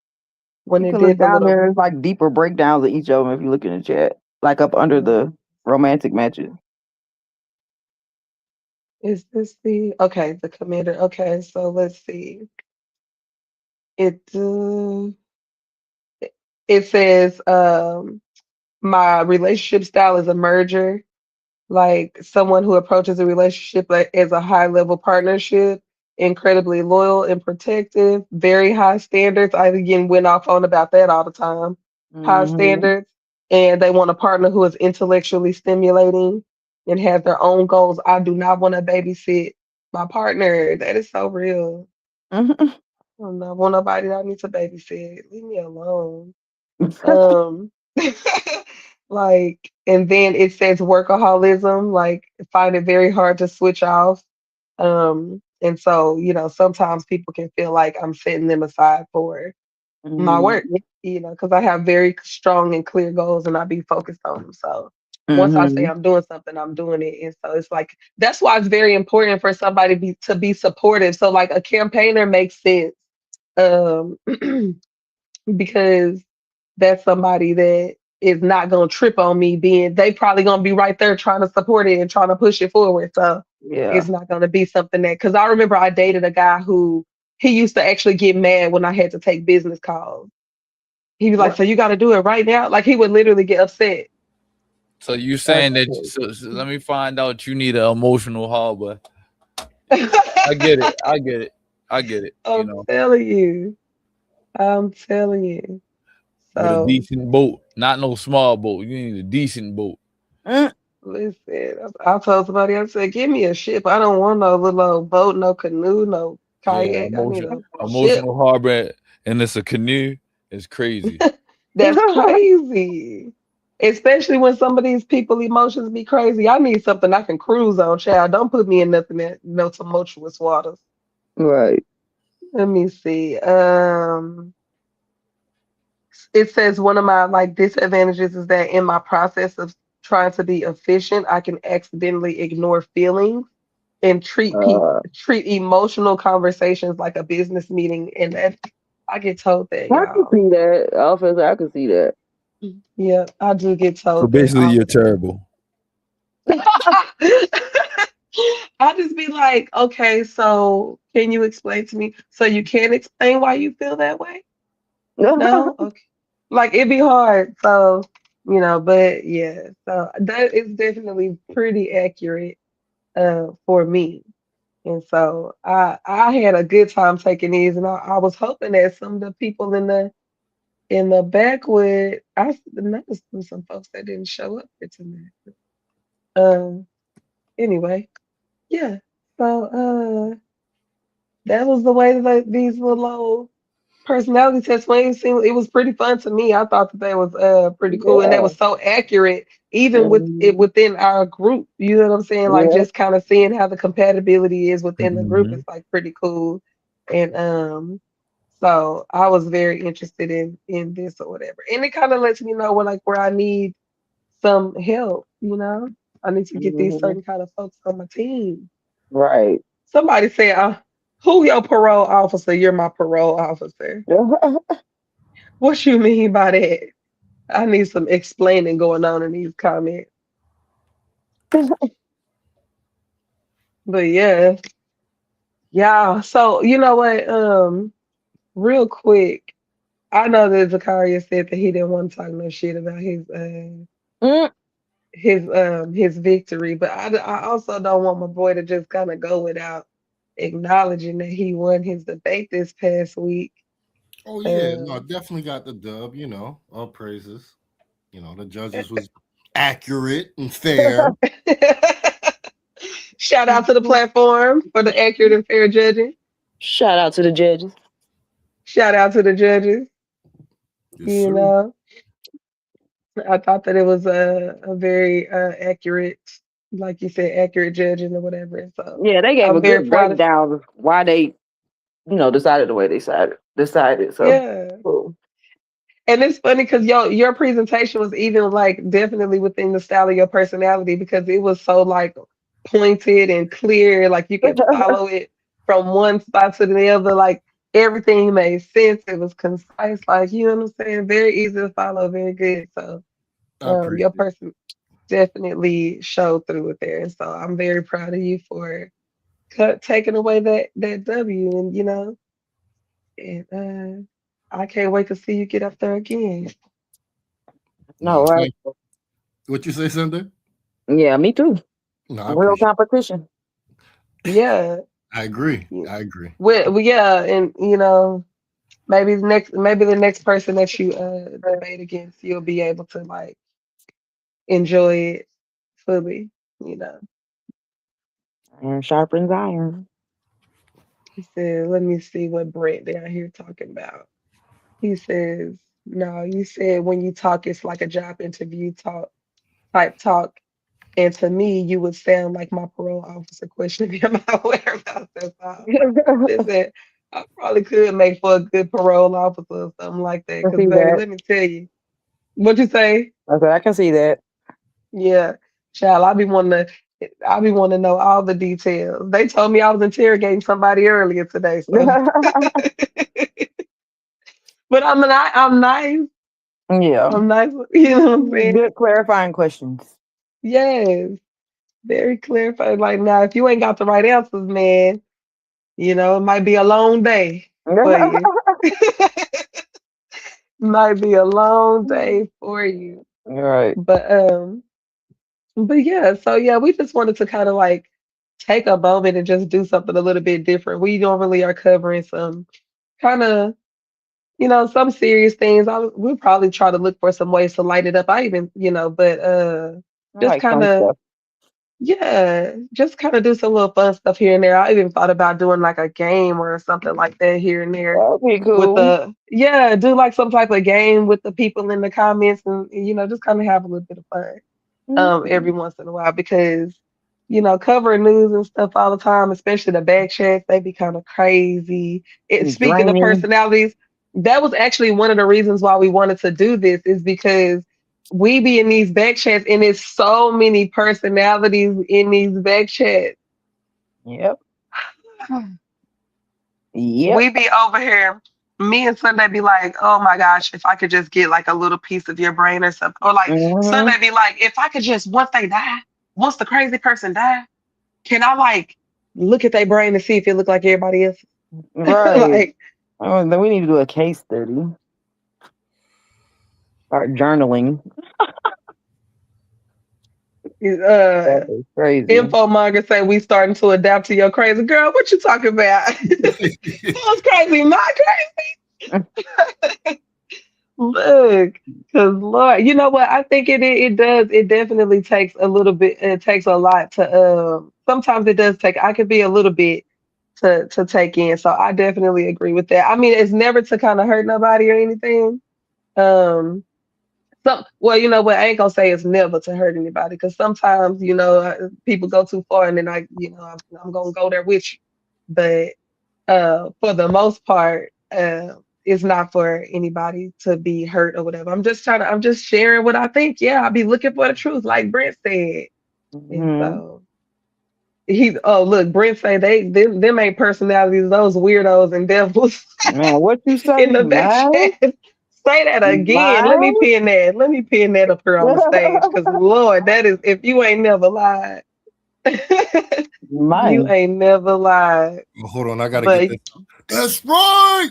when You it can look did the down little there. It's like deeper breakdowns of each of them if you look in the chat, like up under uh, the romantic matches. is this the okay, the commander. Okay, so let's see. It it says my relationship style is a merger, like someone who approaches a relationship like as a high level partnership incredibly loyal and protective, very high standards. I again went off on about that all the time. High Mm-hmm. standards, and they want a partner who is intellectually stimulating and has their own goals. I do not want to babysit my partner. That is so real. I do not want nobody that I need to babysit. Leave me alone. Um, like, and then it says workaholism, like find it very hard to switch off. And so, sometimes people can feel like I'm setting them aside for my work, Mm-hmm. because I have very strong and clear goals and I be focused on them. So once I say Mm-hmm. I'm doing something, I'm doing it. And so it's like that's why it's very important for somebody to be supportive. So like a campaigner makes sense. Um because that's somebody that is not gonna trip on me being they probably gonna be right there trying to support it and trying to push it forward. So Yeah. it's not gonna be something that because I remember I dated a guy who he used to actually get mad when I had to take business calls. He was like, "So you gotta do it right now?" Like he would literally get upset. So you Uh, saying that? So let me find out. You need an emotional harbor. I get it. I get it. I get it. You I'm know, telling you. I'm telling you. with a So decent boat, not no small boat. You need a decent boat. Mm. listen, I told somebody, I said, give me a ship. I don't want no little old boat, no canoe, no Yeah, kayak. I need a ship. emotional harbor, and it's a canoe. It's crazy. That's crazy. Especially when some of these people emotions be crazy. I need something I can cruise on, child. Don't put me in nothing that no tumultuous waters. Right. Let me see. It says one of my like disadvantages is that in my process of trying to be efficient, I can accidentally ignore feelings and Uh, treat emotional conversations like a business meeting, and that I get told that, I can y'all. see that. Officer, I can see that. Yeah, I do get So told that basically, all you're the time. terrible. I just be like, okay, so can you explain to me? So you can't explain why you feel that way? No? Okay. Like it'd be hard. So, but yeah, so that is definitely pretty accurate for me. And so I had a good time taking these and I was hoping that some of the people in the back would I noticed some folks that didn't show up for tonight. Um anyway, yeah. So that was the way that these little old personality tests went. It was pretty fun to me. I thought that was pretty cool and that Yeah. was so accurate even with it Mhm. within our group. You know what I'm saying? Like Yeah. just kind of seeing how the compatibility is within the group is Mhm. like pretty cool. And so I was very interested in this or whatever. And it kind of lets me know where I need some help. I need to get these Mhm. certain kind of folks on my team. Right. Somebody said, who your parole officer? You're my parole officer. What you mean by that? I need some explaining going on in these comments. But yeah. Yeah. So you know what? Real quick, I know that Zakaryah said that he didn't want to talk no shit about Mm. his victory, but I also don't want my boy to just kind of go without acknowledging that he won his debate this past week. Oh yeah, no, Um, definitely got the dub. All praises. The judges was accurate and fair. Shout out to the platform for the accurate and fair judging. Shout out to the judges. Shout out to the judges. Yes, You sir. know, I thought that it was a very accurate, like you said, accurate judging or whatever. So Yeah, they gave I'm a very good proud of. breakdown of why they, decided the way they decided. So Yeah. cool. And it's funny because your presentation was even like definitely within the style of your personality because it was so like pointed and clear, like you could follow it from one spot to the other, like everything made sense. It was concise, like you know what I'm saying, very easy to follow, very good. So I your appreciate it. person definitely showed through it there, and so I'm very proud of you for taking away that W, and and I can't wait to see you get up there again. No, No, right? thank you. What you say, Sunday? Yeah, me too. No, I Real appreciate competition. Yeah. I agree. Yeah. I agree. Yeah, and maybe the next person that you debate against, you'll be able to like enjoy it fully. You know, Iron sharpens iron. he said, "Let me see what Brent down here talking about." He says, "No, you said when you talk, it's like a job interview talk." And to me, you would sound like my parole officer questioning me about my whereabouts. That's all. Listen, I probably could make for a good parole officer or something like that. I Because, see baby, that. let me tell you, what you say? Okay, I can see that. Yeah, child, I be wanting to know all the details. They told me I was interrogating somebody earlier today, so. But I'm nice. Yeah. I'm nice. You know what I'm saying? Good clarifying questions. Yes, very clarified. Like, now, if you ain't got the right answers, man. It might be a long day for you. Might be a long day for you. All right. But yeah, so yeah, we just wanted to kind of like take a moment and just do something a little bit different. We normally are covering some kind of, some serious things. We'll probably try to look for some ways to light it up. I even, but I just like kind fun of stuff. yeah, just kind of do some little fun stuff here and there. I even thought about doing like a game or something like that here and there That'd be with cool. do like some type of game with the people in the comments and just kind of have a little bit of fun every once in a while because covering news and stuff all the time, especially the back chats, they be kind of crazy. Speaking of Draining. personalities, that was actually one of the reasons why we wanted to do this is because we be in these back chats and it's so many personalities in these back chats. Yep. Yep. We be over here. Me and Sunday be like, oh my gosh, if I could just get like a little piece of your brain or something. Or like Hmm. Sunday be like, if I could just once the crazy person die, can I like look at their brain and see if it look like everybody else? Right. Like Oh, then we need to do a case study. Start journaling. That uh is crazy. Infomonger say we starting to adapt to your crazy girl. What you talking about? Who's crazy? My crazy. Look, because Lord, you know what? I think it does. It definitely takes a little bit. It takes a lot to. Sometimes it does take. I could be a little bit to take in. So I definitely agree with that. I mean, it's never to kind of hurt nobody or anything. Um, well, you know what? I ain't gonna say it's never to hurt anybody because sometimes people go too far and then I'm gonna go there with you. But for the most part, it's not for anybody to be hurt or whatever. I'm just sharing what I think. Yeah, I'll be looking for the truth, like Brent said. And Hmm. so oh look, Brent say them ain't personalities, those weirdos and devils Man, what you in say? the back Mine? chat. Say that again. Let me Mine? pin that. Let me pin that up here on the stage. Cause Lord, that is if you ain't never lied. You Mine. ain't never lied. Oh, hold on, I gotta get But this. That's right.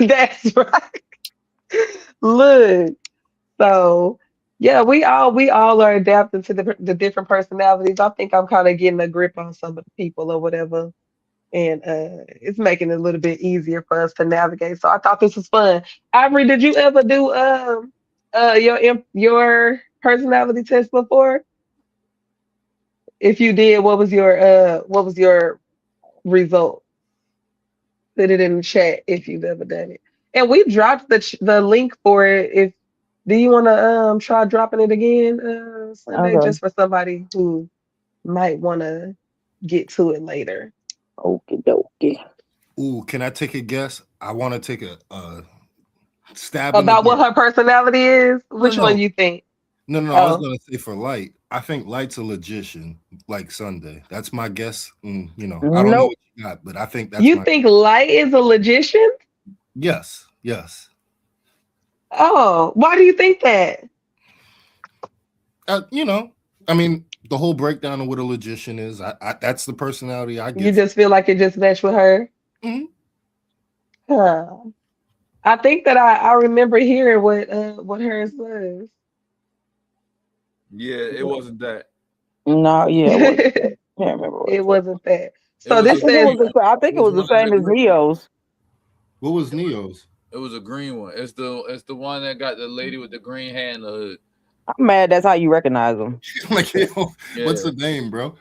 that's right. Look, so yeah, we all are adapting to the different personalities. I think I'm kind of getting a grip on some of the people or whatever, and it's making it a little bit easier for us to navigate. So I thought this was fun. Ivory, did you ever do your personality test before? If you did, what was your result? Put it in the chat if you've ever done it. And we dropped the link for it. If do you want to try dropping it again Sunday Okay. just for somebody who might want to get to it later Okie dokie. Ooh, can I take a guess? I want to take a stab in the about what dark. her personality is? No, Which one no, you think? no. I was Oh, gonna say for Light. I think Light's a logician, like Sunday. That's my guess. I don't know Nope. what you got, but I think that's you my think Light is a logician? yes, yes. Oh, why do you think that? Uh, you know, I mean, the whole breakdown of what a logician is. That's the personality I You get from. just feel like it just matched with her? Mhm. Huh. I think that I remember hearing what hers was. Yeah, it wasn't that. No, yeah, it was. It Can't remember what it was. wasn't that. It So was this a says green one. I think It it was was the one of same the as green. Neo's. What was Neo's? It was a green one. It's the one that got the lady with the green hair and the hood. I'm mad that's how you recognize them. Like, yo, Yeah. what's the name, bro?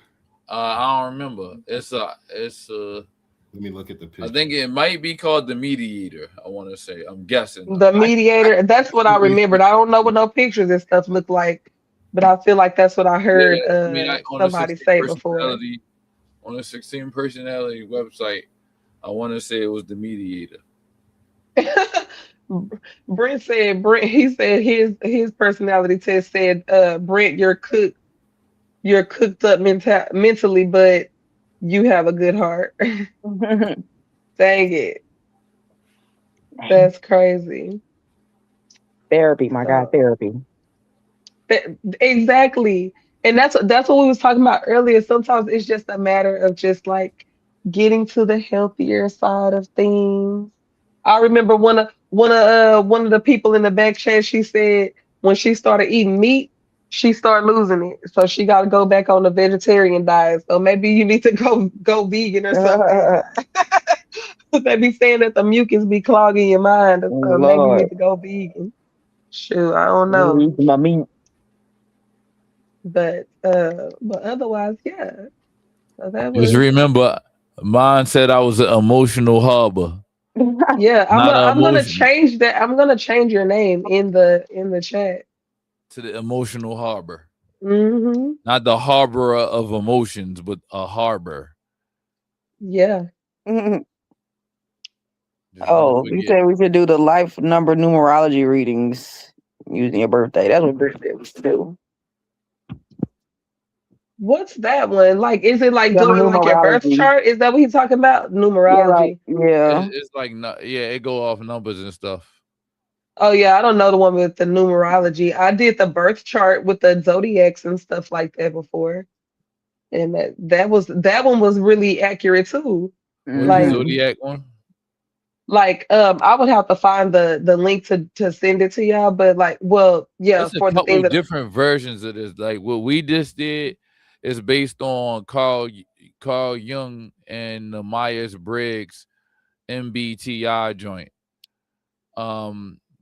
I don't remember. It's Let me look at the I picture. think it might be called the Mediator. I want to say. I'm guessing though. the mediator. That's what I remembered. I don't know what no pictures and stuff look like, but I feel like that's what I heard Yeah, I mean, on the somebody 16 say before. personality, on the 16 personality website, I want to say it was the Mediator. Brent said he said his personality test said Brent, you're cooked up mentally, but you have a good heart. Dang it. That's crazy. Therapy, my God, So therapy. exactly. And that's what we was talking about earlier. Sometimes it's just a matter of just like getting to the healthier side of things. I remember one of the people in the back chat, she said when she started eating meat, she started losing it. So she got to go back on the vegetarian diet. So maybe you need to go vegan or something. They be saying that the mucus be clogging your mind, or so maybe you Lord, need to go vegan. Shoot, I don't know, eat my meat. but otherwise, yeah. So that Just was remember, mine said I was an emotional harbor, yeah. not an I'm gonna emotion change that. I'm gonna change your name in the chat. to the emotional harbor, Hmm. not the harborer of emotions, but a harbor. Yeah. Just don't Oh, you forget. said we should do the life number numerology readings using your birthday. That's what birthday was to do. What's that one? Like, is it like Some doing like your birth numerology. chart? Is that what he's talking about? Yeah, like Numerology. yeah. It's like yeah, it go off numbers and stuff. Oh yeah, I don't know the one with the numerology. I did the birth chart with the zodiacs and stuff like that before. And that one was really accurate too. What the Like Hmm. zodiac one? I would have to find the link to send it to y'all, but like well, yeah, It's a for the couple thing that different versions of this. Like what we just did is based on Carl Jung and the Myers Briggs MBTI joint.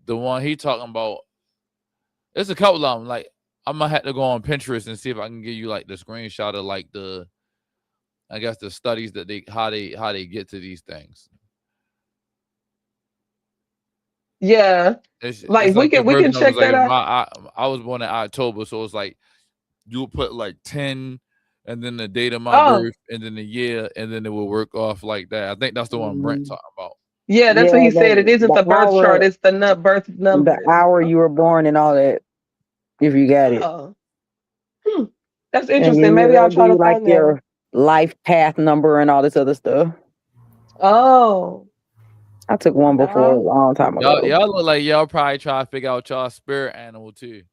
The one he talking about, it's a couple of them. Like I'm gonna have to go on Pinterest and see if I can give you like the screenshot of like I guess the studies that how they get to these things. yeah. It's Like like the we can version of it's check like that out. I was born in October, so it's like you'll put like 10 and then the date of my Oh, birth and then the year and then it will work off like that. I think that's the one Brent talking about. yeah, that's what Yeah, he said. It isn't the the birth chart, hour, it's the birth the numbers. hour you were born, and all that. If you got it, Oh, hmm. That's and interesting. you Maybe I'll it'll try give to you like find that one. your life path number and all this other stuff. Oh, I took one before a I, long time ago. Y'all look like y'all probably try to figure out y'all spirit animal too.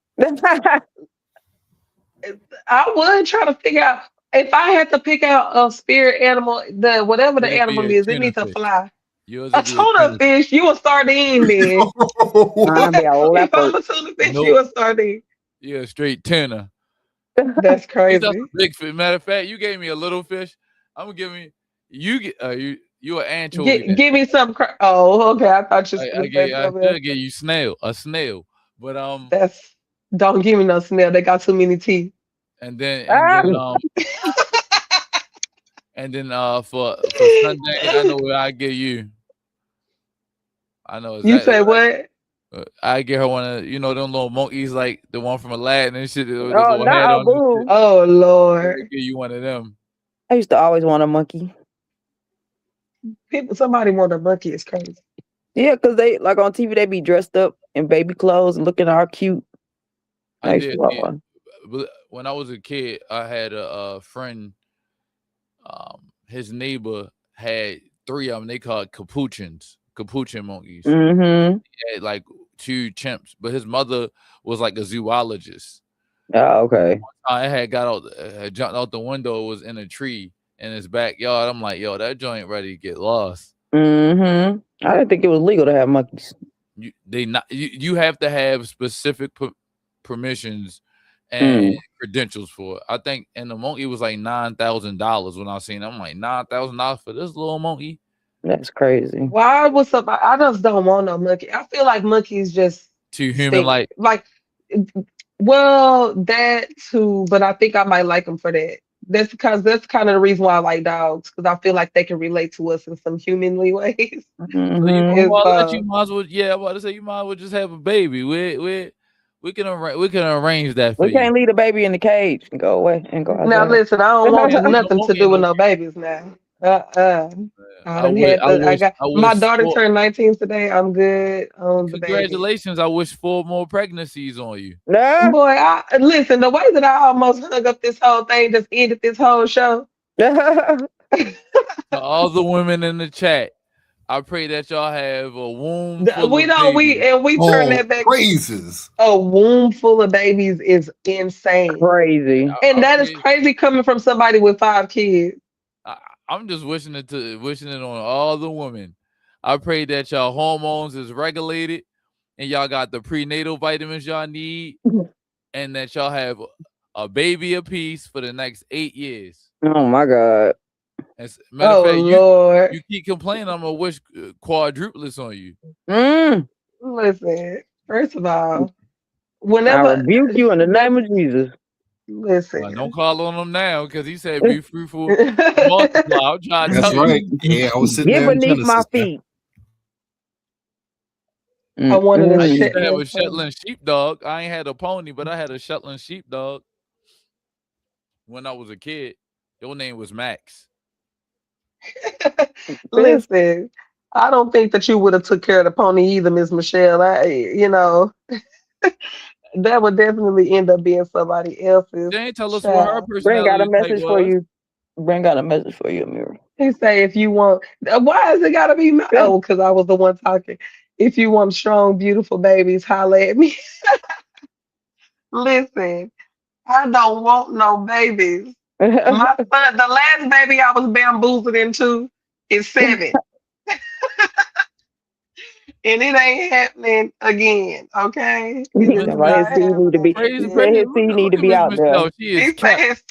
I would try to figure out if I had to pick out a spirit animal, the whatever the It'll be animal a is, it tuna needs to fish. fly. Yours A will be a tuna tuna fish. fish, you a sardine then. I'm gonna What? be a If I'm leopard. a tuna fish, you Nope. a sardine. Yeah, straight tuna. That's These are some crazy. big fish. Matter of fact, you gave me a little fish. I'm gonna give me you get you an anchovy then. Give me some. Oh, okay. I thought you was gonna say I something else. should give you a snail. But That's don't give me no snail. They got too many teeth. and Ah, then for Sunday, I know what I give you. I know You exactly say what what? I get her one of them little monkeys like the one from Aladdin and shit with this oh little head no, on and shit. boo! Oh I Lord. give you one of them. I used to always want a monkey. Somebody want a monkey is crazy. Yeah, because they like on TV they be dressed up in baby clothes and looking all cute. I I used to did want see it. one. But when I was a kid, I had a friend. His neighbor had three of them. They called capuchin monkeys. Mm-hmm. He had like two chimps, but his mother was like a zoologist. Oh, okay. I had jumped out the window. It was in a tree in his backyard. I'm like, yo, that joint ready to get lost. Mm-hmm. I didn't think it was legal to have monkeys. You have to have specific permissions and credentials for it. I think, and the monkey was like $9,000 when I seen it. I'm like, $9,000 for this little monkey? That's crazy. Why was up? I just don't want no monkey. I feel like monkeys just Too human stink. like. Like, well, that too, but I think I might like them for that. That's because that's kind of the reason why I like dogs, because I feel like they can relate to us in some humanly ways. So you know It's, what? I'll let you might as well. Yeah, I'm about to say you might as well just have a baby. We can arrange that for We you. can't leave the baby in the cage and go away and go now outside. listen, I don't want Yeah, no nothing to monkey, do with no. no babies now. Uh-uh. I done I had I wish, got I my wish. daughter turned 19 today. I'm good on the baby. Congratulations! I wish 4 more pregnancies on you. Nah. Boy, listen, the way that I almost hung up this whole thing just ended this whole show. To all the women in the chat, I pray that y'all have a womb full We of know babies. we turn Oh, that back. praises. A womb full of babies is insane. Crazy. And I that is pray, crazy coming from somebody with 5 kids. I'm just wishing it on all the women. I pray that y'all hormones is regulated and y'all got the prenatal vitamins y'all need, and that y'all have a baby apiece for the next 8 years. Oh my God. As a matter of fact, Lord. you keep complaining, I'm gonna wish quadruplets on you. Listen, first of all, I whenever rebuke you in the name of Jesus. listen. Don't call on him now because he said be fruitful and multiply. I'm trying to That's tell right. you. Yeah, I was sitting Get there in beneath my Genesis. Man. feet. I wanted I a used to have Shetland a Shetland sheepdog. I ain't had a pony, but I had a Shetland sheepdog when I was a kid. Your name was Max. Listen, I don't think that you would have took care of the pony either, Miss Michelle. That would definitely end up being somebody else's They ain't tell us what her child. Brent got a personality type message for was. you. Brent got a message for you, Amira. He say if you want, why has it got to be my? Oh, because I was the one talking. If you want strong, beautiful babies, holler at me. Listen, I don't want no babies. My son, the last baby I was bamboozled into is 7. And it ain't happening again, okay? It is His not seed need to be. happening Praise, He praise. said his again. seed need Look to at be Miss out there. Michelle. She He is kept. says,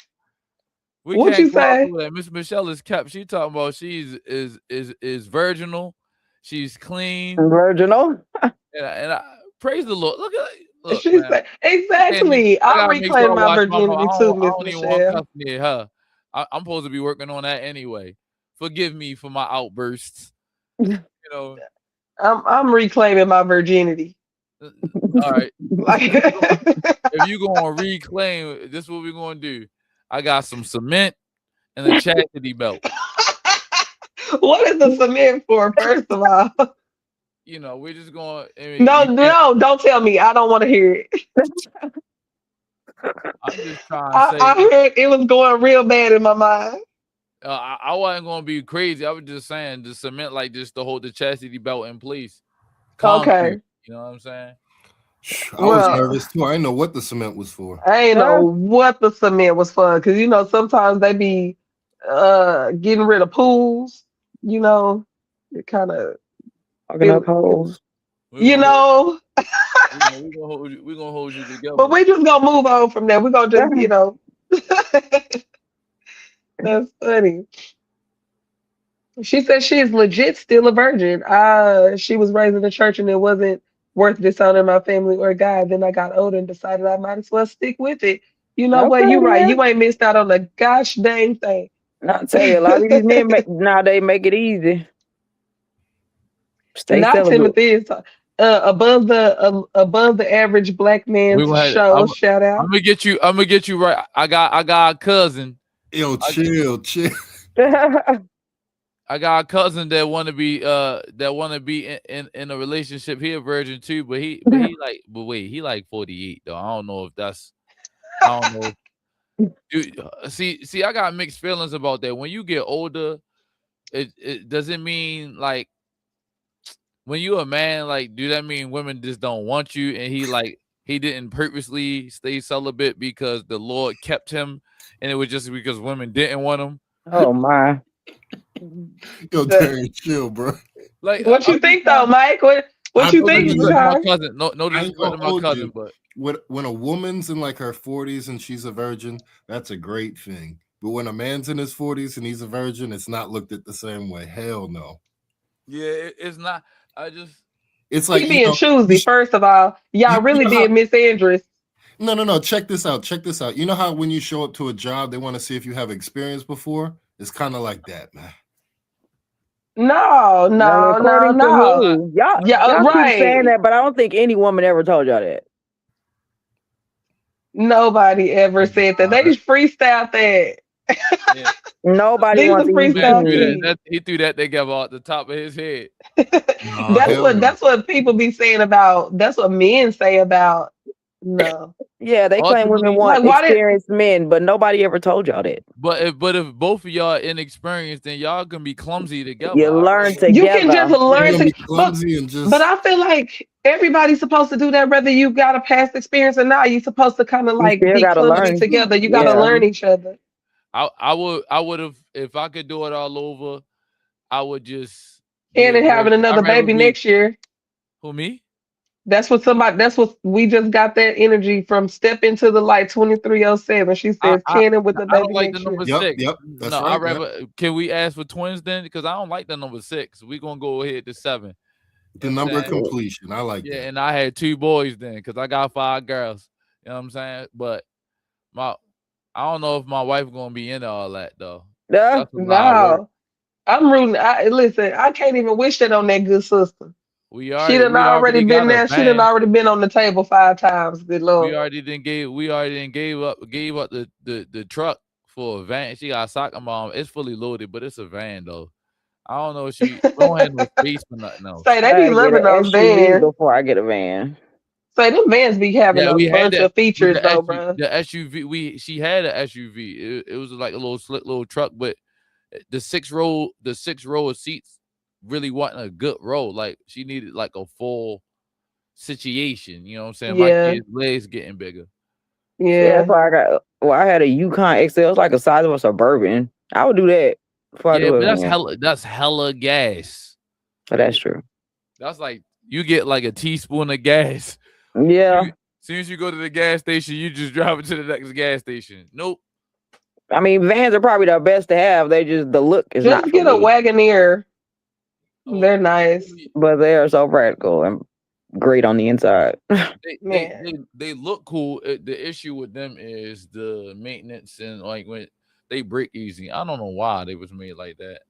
We what can't you go off say? of that. Miss Michelle is kept. She talking about she's is virginal. She's clean. Virginal. And I praise the Lord. Look, She man. said, exactly. I I gotta make sure reclaim I my watch my mouth. virginity too, I Miss don't even want Michelle. cuss near her. I'm supposed to be working on that anyway. Forgive me for my outbursts. You know. I'm reclaiming my virginity. All right. Like, If you gonna reclaim, this is what we're gonna do. I got some cement and a chastity belt. what is the cement for? First of all, You know, we're just going. I mean, no, you can't. no, don't tell me. I don't want to hear it. I'm just trying to I say. heard it was going real bad in my mind. I wasn't gonna be crazy. I was just saying the cement like just to hold the chastity belt in place. Concrete. Okay. You know what I'm saying? I was Well, nervous too. I didn't know what the cement was for. I ain't know what the cement was for, because sometimes they be getting rid of pools. It kind of Talking up holes. We're you gonna, know. we're gonna hold you But together. we just gonna move on from that. We're gonna just. That's funny. She said she is legit still a virgin. She was raised in the church and it wasn't worth dishonoring my family or God. Then I got older and decided I might as well stick with it. You know what? Okay, You're right. man. You ain't missed out on a gosh dang thing. I'll tell you, a lot of these men nowadays make it easy. Stay Not celibate. Timothy is above the average black We man's gonna have, show. Shout I'm out. gonna get you. I'm gonna get you right. I got a cousin. Yo, chill. I got a cousin that want to be in a relationship. He a virgin too, but he wait, he like 48 though. I don't know if that's I don't know. Dude, see, I got mixed feelings about that. When you get older, it doesn't mean like when you a man, like, do that mean women just don't want you? And he didn't purposely stay celibate because the Lord kept him, and it was just because women didn't want him. Oh my. Yo, Terry, chill, bro. Like, What you think though, Mike? What you no think, disrespect to my Zakai? cousin. No disrespect to my cousin, but when a woman's in like her 40s and she's a virgin, that's a great thing. But when a man's in his 40s and he's a virgin, it's not looked at the same way. Hell no. Yeah, it's not. I just It's He like, being you, choosy, first of all. Y'all you really know how, did Miss Andrews. no. Check this out. Check this out. You know how when you show up to a job, they want to see if you have experience before? It's kind of like that, man. No, Well, no, no, according to I'm no. not. who? Y'all Yeah, y'all keep saying right. that, but I don't think any woman ever told y'all that. Nobody ever said that. They just freestyled that. Yeah, Nobody These are wants to eat man freestyle threw peas. that. tea. He threw that together off the top of his head. No, hell no. That's what people be saying about. That's what men say about. No, Yeah, they claim women Ultimately, want like why did experienced men, but nobody ever told y'all that. but if both of y'all inexperienced, then y'all can be clumsy together. You learn you can just together. You're learn gonna to? be clumsy and But just I feel like everybody's supposed to do that, whether you got a past experience or not. You're supposed to kind of You like still be gotta clumsy learn. together. You got to Yeah. learn each other. I would have if I could do it all over. I would just be And a then having virgin. another I'd rather baby be next year. who me. That's what somebody. That's what we just got that energy from. Step into the light 2307. She I says I Cannon with the I don't baby like the next year. number yep, six. yep. No, That's I right. Yep. rather. Can we ask for twins then? Because I don't like the number six. We gonna go ahead to 7. You The know what I'm number of saying? completion. I like Yeah, that. and I had 2 boys then because I got 5 girls. You know what I'm saying? But my I don't know if my wife gonna be into all that though. Yeah. That's a lot of work. No, I'm rooting. Listen. I can't even wish that on that good sister. We already Been got a there. She done van. already been on the table 5 times. Good We lord. already didn't gave up the truck for a van. She got a soccer mom. It's fully loaded, but it's a van though. I don't know if we don't have no space for nothing else. Say they I be gotta get loving an those SUV vans. before I get a van. Say them vans be having Yeah, a we had bunch that of with features though, bro. the SUV. She had an SUV. It was like a little slick little truck, but the 6 row of seats really wasn't a good row. Like she needed like a full situation. You know what I'm saying? My Yeah, kid's legs getting bigger. See, that's yeah. why I got. Well, I had a Yukon XL. It's like the size of a Suburban. I would do that before I Yeah, do but a van. that's hella gas. But that's true. That's like you get like a teaspoon of gas. Yeah. Soon as you go to the gas station, you just drive it to the next gas station. Nope. I mean, vans are probably the best to have. They just the look is not Just for get a me, Wagoneer. Oh, They're nice, but they are so practical and great on the inside. man. they look cool. The issue with them is the maintenance and like when they break easy. I don't know why they was made like that.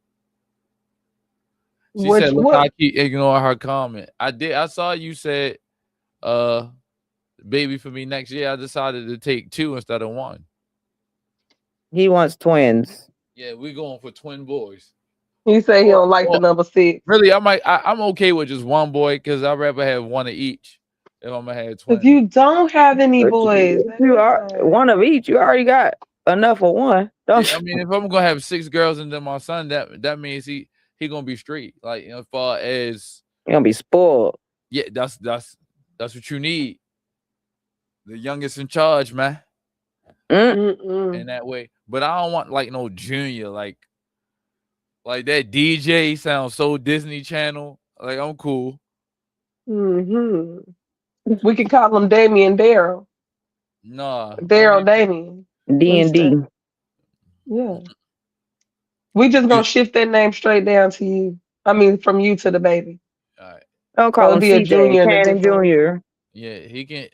She said, Which "Look, I what? keep ignoring her comment." I did. I saw you said, "Uh, baby for me next year." I decided to take 2 instead of 1. He wants twins. Yeah, we're going for twin boys. He say he Or, don't like the or number 6. really, I'm okay with just 1 boy because I'd rather have 1 of each if I'm gonna have If twins. you don't have any But boys, that you is are sad. one of each. You already got enough for one, don't I you? mean, if I'm gonna have 6 girls and then my son, that means he gonna be straight. Like as far as You're gonna be spoiled. yeah, that's what you need. The youngest in charge, man, Mm. Mm-mm. in that way. But I don't want like no junior, like that DJ sounds so Disney Channel. Like I'm cool. Hmm. We can call him Damien Daryl. Nah, I Daryl mean, Damien. D We and D. say. Yeah. We just you, gonna shift that name straight down to you. I mean, from you to the baby. all right. Don't So call it'd him be a CJ, junior and a Cannon different one. Junior. Yeah, he can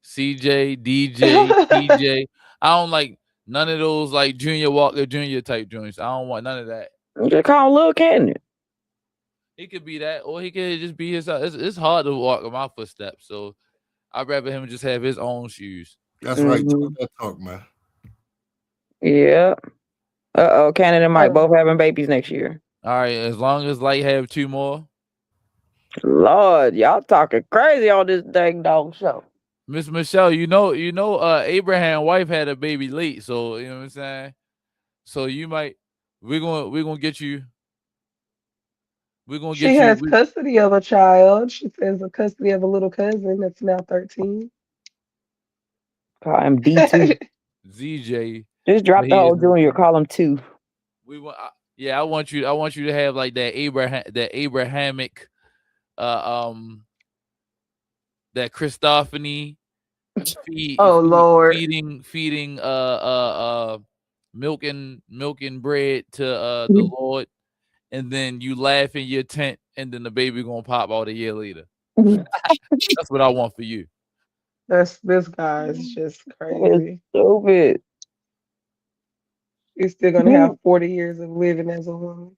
CJ, DJ, TJ. I don't like none of those like Junior Walker Junior type joints. I don't want none of that. You just call him Lil Cannon. He could be that, or he could just be his. It's hard to walk in my footsteps, so I'd rather him just have his own shoes. That's right. Mm-hmm. Talk that talk, man. Yeah. Cannon and Mike Oh, both having babies next year. All right, as long as Light have 2 more. Lord, y'all talking crazy on this dang dog show. Miss Michelle, Abraham wife had a baby late, so you know what I'm saying. So you might we're gonna get you we're gonna she get you has custody of a child. She says a custody of a little cousin that's now 13. Call him D2. ZJ. Just But drop the he is whole junior. Call him 2. we want yeah, I want you to have like that Abrahamic uh um that Christophany feed, Oh feed Lord. feeding milk and bread to the Lord, and then you laugh in your tent, and then the baby gonna pop out a year later. That's what I want for you. This guy is just It's crazy. stupid. You're still gonna have 40 years of living as a woman.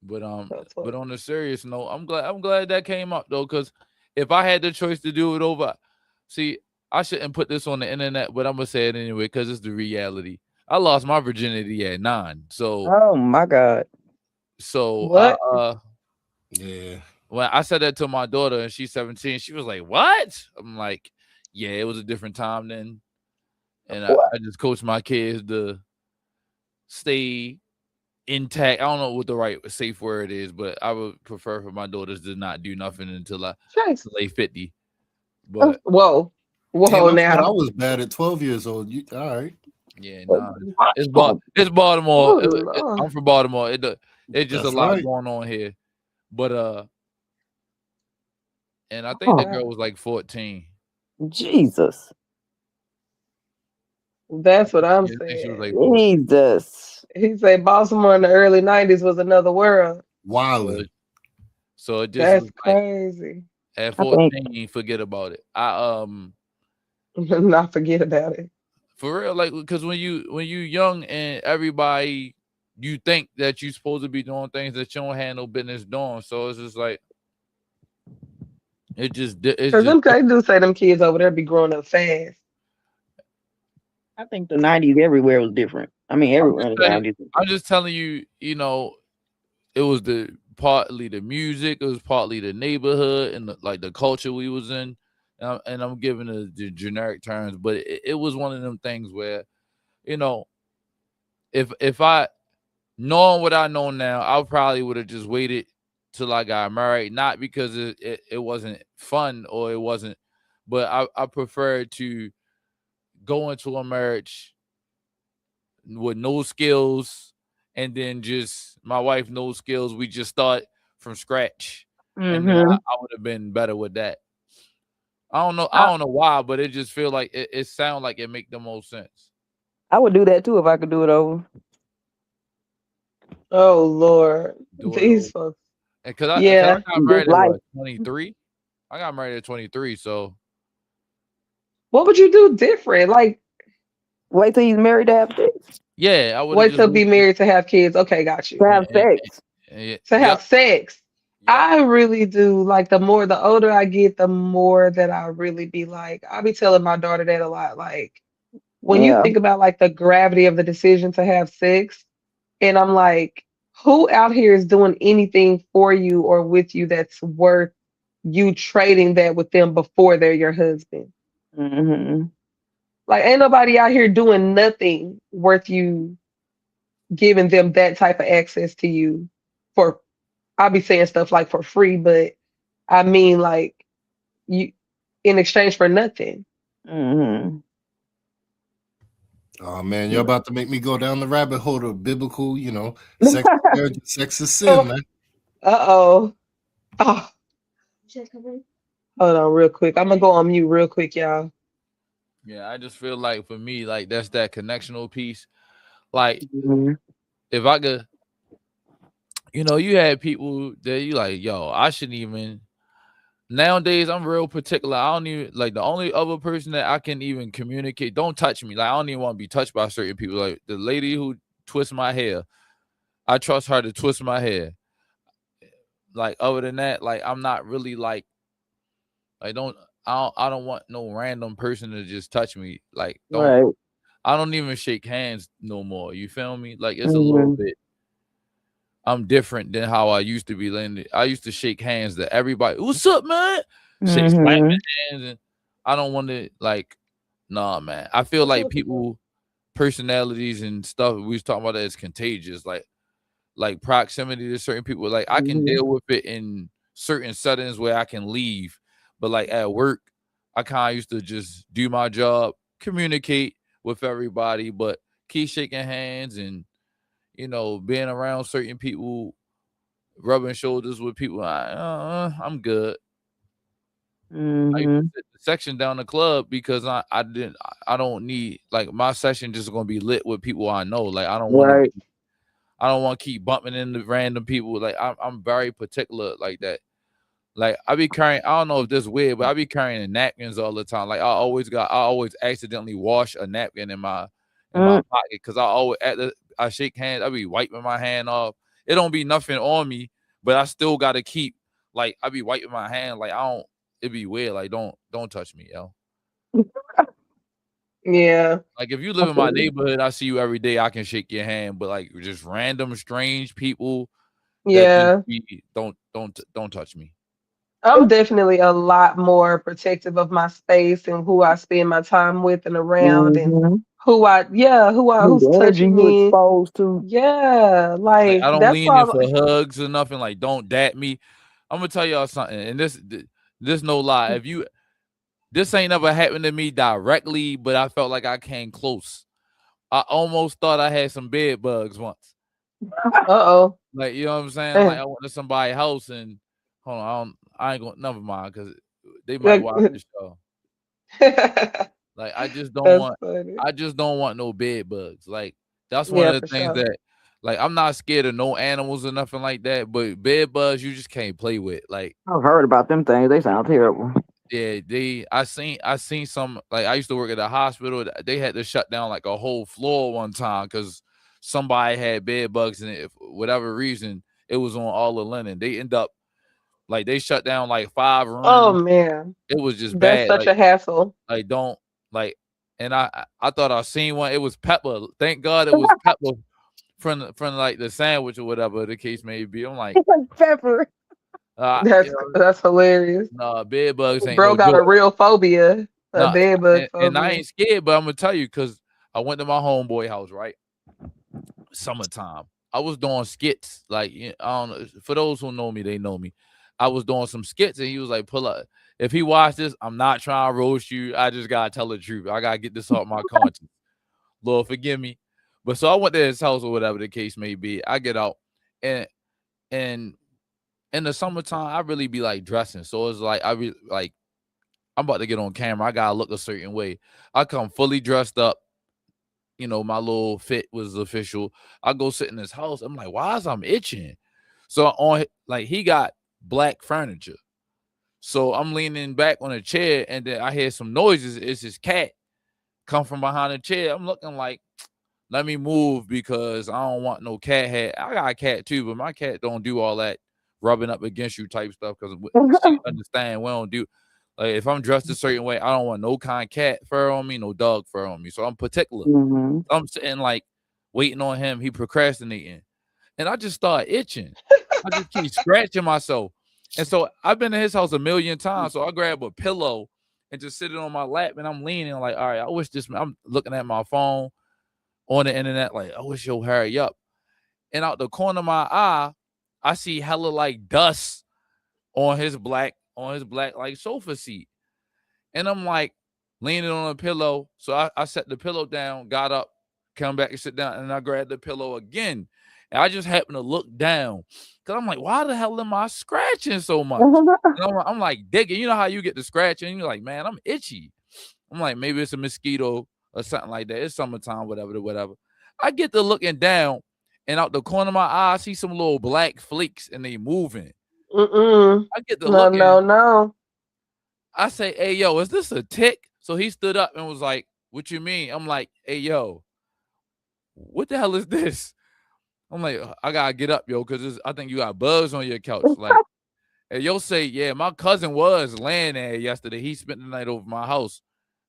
But That's but what. on a serious note, I'm glad that came up though, because if I had the choice to do it over, see, I shouldn't put this on the internet, but I'm gonna say it anyway because it's the reality. I lost my virginity at 9, so Oh my God. I What? Yeah. when I said that to my daughter and she's 17, she was like, "What?" I'm like, "Yeah, it was a different time then," and What? I just coach my kids to stay intact. I don't know what the right safe word is, but I would prefer for my daughters to not do nothing until Chase. till they 50. But Whoa. Damn, Whoa I thought I now. was bad at 12 years old. You all right? yeah, nah, Wow. it's Baltimore. Oh Lord. I'm from Baltimore. It's just a That's lot right. going on here. But and I think the Oh, girl was like 14. Jesus. That's what I'm Yeah, I think she was saying. like 14. Jesus. He said Baltimore in the early 90s was another world. So, Wildin'. so it just That's was like crazy. at I think 14, forget about it. I Not forget about it. for real, like because when you young and everybody, you think that you supposed to be doing things that you don't have no business doing. So it's just like it's Cause just them they do say them kids over there be growing up fast. I think the '90s everywhere was different. I mean, I'm everywhere just in the saying, '90s. I'm just telling you, it was the partly the music, it was partly the neighborhood and like the culture we was in. And I'm giving the generic terms, but it was one of them things where, you know, if I knowing what I know now, I probably would have just waited till I got married, not because it wasn't fun or it wasn't, but I prefer to go into a marriage with no skills, and then just my wife no skills. We just start from scratch, and then Mm-hmm. I would have been better with that. I don't know. I I, don't know why, but it just feel like it sound like it make the most sense. I would do that too if I could do it over. Oh Lord. Do it These over, folks. and cause I Yeah. got Just married at like what 23. I got married at 23, so What would you do different? Like wait till he's married to have kids, yeah, I would have wait just till be waited. married to have kids. Okay, got to you. And, have sex. To yep, have sex. yep. I really do like the older I get, the more that I really be like, I be telling my daughter that a lot. Like when you Yeah. think about like the gravity of the decision to have sex, and I'm like, who out here is doing anything for you or with you that's worth you trading that with them before they're your husband? Mm-hmm. Like, ain't nobody out here doing nothing worth you giving them that type of access to you for, I'll be saying stuff like for free, but I mean like you in exchange for nothing. Mm-hmm. Oh man, you're about to make me go down the rabbit hole of biblical, sex is marriage, sex is sin, Oh, man. uh-oh. Oh, hold on real quick. I'm gonna go on mute real quick, y'all. Yeah, I just feel like for me, like that's that connectional piece. Like Mhm. if I could, you had people that you like, yo, I shouldn't even. Nowadays, I'm real particular. I don't even like the only other person that I can even communicate. Don't touch me. Like I don't even want to be touched by certain people. Like the lady who twists my hair, I trust her to twist my hair. Like other than that, like I'm not really like I don't I don't want no random person to just touch me. Like don't Right. I don't even shake hands no more. You feel me? Like it's a little Mm-hmm. bit. I'm different than how I used to be. I used to shake hands to everybody. What's up, man? Shake slapping Mm-hmm. hands, and I don't want to like. Nah, man. I feel like people personalities and stuff. We was talking about that is contagious. Like proximity to certain people. Like I can Mm-hmm. deal with it in certain settings where I can leave, but like at work, I kind of used to just do my job, communicate with everybody, but keep shaking hands and being around certain people, rubbing shoulders with people. I'm good. I used to Mm-hmm. sit section down the club because I don't need like my session just gonna be lit with people I know. Like Right. I don't want to keep bumping into random people. Like I'm very particular like that. Like I be carrying, I don't know if this weird, but I be carrying napkins all the time. Like I always accidentally wash a napkin in my Mm. pocket because I shake hands, I be wiping my hand off. It don't be nothing on me, but I still gotta keep like I be wiping my hand. Like I don't. It be weird. Like don't touch me, yo. Yeah. Like if you live in my Okay. neighborhood, I see you every day. I can shake your hand, but like just random strange people that just Yeah. be don't touch me. I'm definitely a lot more protective of my space and who I spend my time with and around and Mm-hmm. who's The energy touching you me. exposed to. Yeah, Like like I don't that's lean why in for hugs or nothing. Like don't dat me. I'm gonna tell y'all something, and this no lie. If you this ain't ever happened to me directly, but I felt like I came close. I almost thought I had some bed bugs once. uh-oh. Like you know what I'm saying? Eh, Like I went to somebody's house and hold on, I ain't gonna never mind because they might like- watch the show. Like That's funny. I just don't want no bed bugs. Like that's one Yeah, of the for things sure. that like I'm not scared of no animals or nothing like that, but bed bugs you just can't play with. Like I've heard about them things. They sound terrible. yeah, I seen some like I used to work at a hospital. They had to shut down like a whole floor one time because somebody had bed bugs and for whatever reason it was on all the linen. They end up like they shut down like 5 rooms. Oh man, It was just that's bad. such a hassle. Like don't like and I thought I seen one. It was pepper. Thank God it was pepper from like the sandwich or whatever the case may be. I'm like, It's like pepper. you That's know, that's hilarious. nah, bed bugs ain't Bro no got joke. a real phobia, a Nah, bed bug and I phobia. ain't scared, but I'm gonna tell you because I went to my homeboy house, right? Summertime. I was doing skits, like I don't know. For those who know me, they know me. I was doing some skits, and he was like, "Pull up." If he watched this, I'm not trying to roast you. I just gotta tell the truth. I gotta get this off my conscience. Lord, forgive me. But so I went to his house or whatever the case may be. I get out, and and in the summertime, I really be like dressing. So it's like I be like I'm about to get on camera. I gotta look a certain way. I come fully dressed up. You know, my little fit was official. I go sit in his house. I'm like, why is I'm itching? So on like he got black furniture. So I'm leaning back on a chair and then I hear some noises. It's his cat come from behind the chair. I'm looking like, let me move because I don't want no cat head. I got a cat too, but my cat don't do all that rubbing up against you type stuff because she understand we don't do like if I'm dressed a certain way, I don't want no kind of cat fur on me, no dog fur on me. So I'm particular. Mm-hmm. I'm sitting like waiting on him. He procrastinating, and I just start itching. I just keep scratching myself, and so I've been to his house a million times. So I grab a pillow and just sit it on my lap, and I'm leaning like, all right, I wish this. I'm looking at my phone on the internet, like, I wish you'll hurry up. And out the corner of my eye, I see hella like dust on his black like sofa seat, and I'm like leaning on a pillow. So I set the pillow down, got up, come back and sit down, and I grabbed the pillow again. And I just happened to look down because I'm like, why the hell am I scratching so much? And I'm like digging. You know how you get the scratching? And you're like, man, I'm itchy. I'm like, maybe it's a mosquito or something like that. It's summertime, whatever. I get to looking down, and out the corner of my eye, I see some little black flakes, and they moving. Mm-mm. I get to No, looking. no, no. I say, hey, yo, is this a tick? So he stood up and was like, what you mean? I'm like, hey, yo, what the hell is this? I'm like, I gotta get up, yo, because I think you got bugs on your couch. Like, and yo say, yeah, my cousin was laying there yesterday. He spent the night over my house.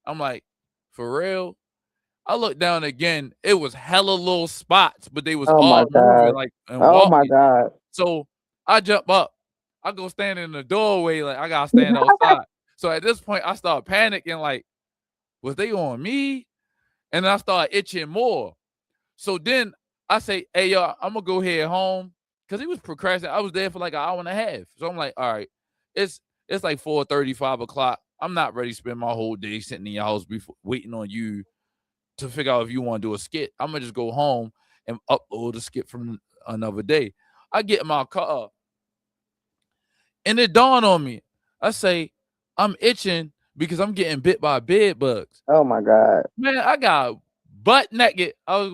I'm like, for real? I looked down again. It was hella little spots, but they was Oh my all moving god. like and Oh my walking. god. So I jump up. I go stand in the doorway like I gotta stand outside. So at this point, I start panicking like, was they on me? And then I start itching more. So then I say, hey, yo, I'm gonna go head home because he was procrastinating. I was there for like an hour and a half. So I'm like, all right, it's like 4:30, 5 o'clock. I'm not ready to spend my whole day sitting in your house before waiting on you to figure out if you want to do a skit. I'm gonna just go home and upload a skit from another day. I get in my car and it dawned on me. I say, I'm itching because I'm getting bit by bed bugs. Oh my God. Man, I got butt naked. I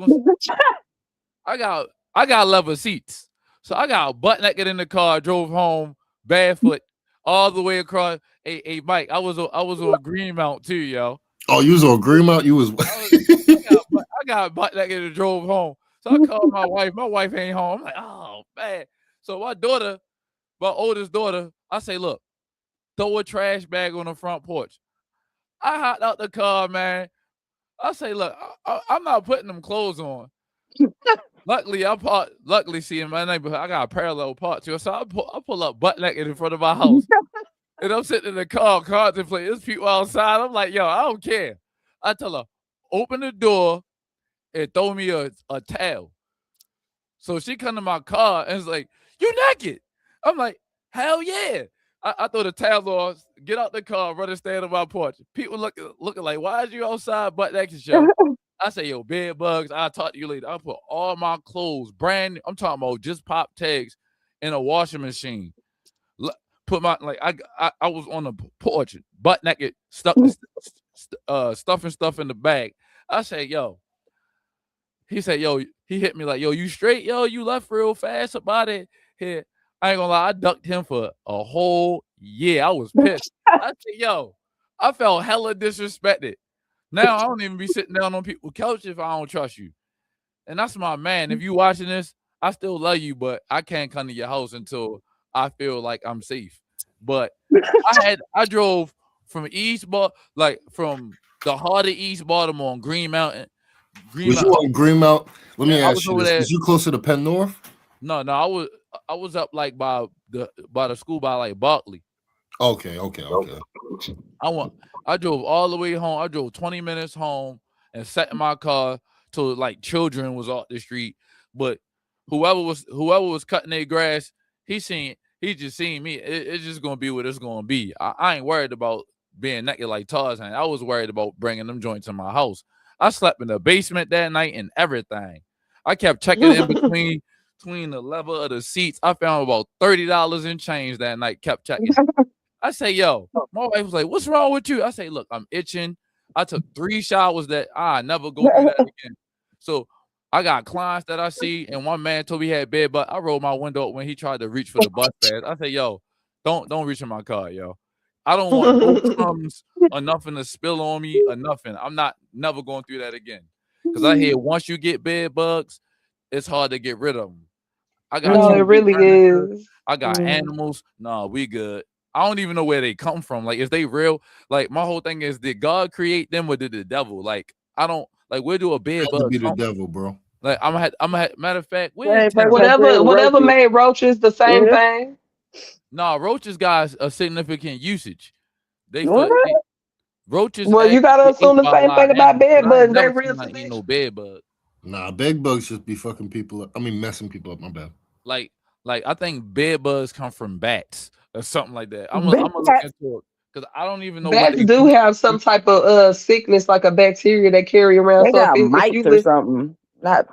got leather seats. So I got butt naked in the car, drove home barefoot all the way across. Hey, Mike, I was on Greenmount too, yo. Oh, you was on Greenmount. You was. I was I got butt naked and drove home. So I called my wife. My wife ain't home. I'm like, oh man. So my oldest daughter, I say, look, throw a trash bag on the front porch. I hopped out the car, man. I say, look, I'm not putting them clothes on. Luckily, see, in my neighborhood, I got a parallel park to it. So I pull up butt naked in front of my house. And I'm sitting in the car contemplating. There's people outside. I'm like, yo, I don't care. I tell her, open the door and throw me a towel. So she come to my car and is like, you naked. I'm like, hell yeah. I throw the towel on, get out the car, run and stand on my porch. People looking like, why is you outside butt naked, yo? I say, yo, bed bugs, I'll talk to you later. I put all my clothes, I'm talking about just pop tags in a washing machine. Put my, like, I was on the porch, butt naked, stuffing stuff in the bag. I say, yo, he said, yo, he hit me like, yo, you straight? Yo, you left real fast about it here. I ain't gonna lie, I ducked him for a whole year. I was pissed. I said, yo, I felt hella disrespected. Now I don't even be sitting down on people's couch if I don't trust you. And that's my man. If you watching this, I still love you, but I can't come to your house until I feel like I'm safe. But I drove from from the heart of East Baltimore on Green Mountain. Was you on Greenmount? Let me ask you this. There. Was you closer to Penn North? No, I was up like by the school by like Barkley. Okay. I drove all the way home. I drove 20 minutes home and sat in my car till like children was off the street. But whoever was cutting their grass, he just seen me. It's just gonna be what it's gonna be. I ain't worried about being naked like Tarzan. I was worried about bringing them joints in my house. I slept in the basement that night and everything. I kept checking in between the level of the seats. I found about $30 in change that night. Kept checking. I say, yo, my wife was like, what's wrong with you? I say, look, I'm itching. I took 3 showers that I never go through that again. So I got clients that I see, and one man told me he had bed, but I rolled my window up when he tried to reach for the bus pass. I say, yo, don't reach in my car, yo. I don't want no crumbs or nothing to spill on me or nothing. I'm not never going through that again. Because I hear once you get bed bugs, it's hard to get rid of them. I got No, it really is. I got animals. No, we good. I don't even know where they come from. Like, if they real, like my whole thing is, did God create them or did the devil? Like, I don't like where do a bed bug be the devil, bro? Like, I'm gonna matter of fact, whatever made roaches the same thing. No, roaches got a significant usage. Roaches. Well, you gotta assume the same thing about bed bugs. They real to ain't no bed bug. Nah, bed bugs just be fucking people up. I mean, messing people up. My bad. Like I think bed bugs come from bats or something like that. I'm gonna look into it because I don't even know. Bats do have some type of sickness, like a bacteria they carry around. They got mites or something.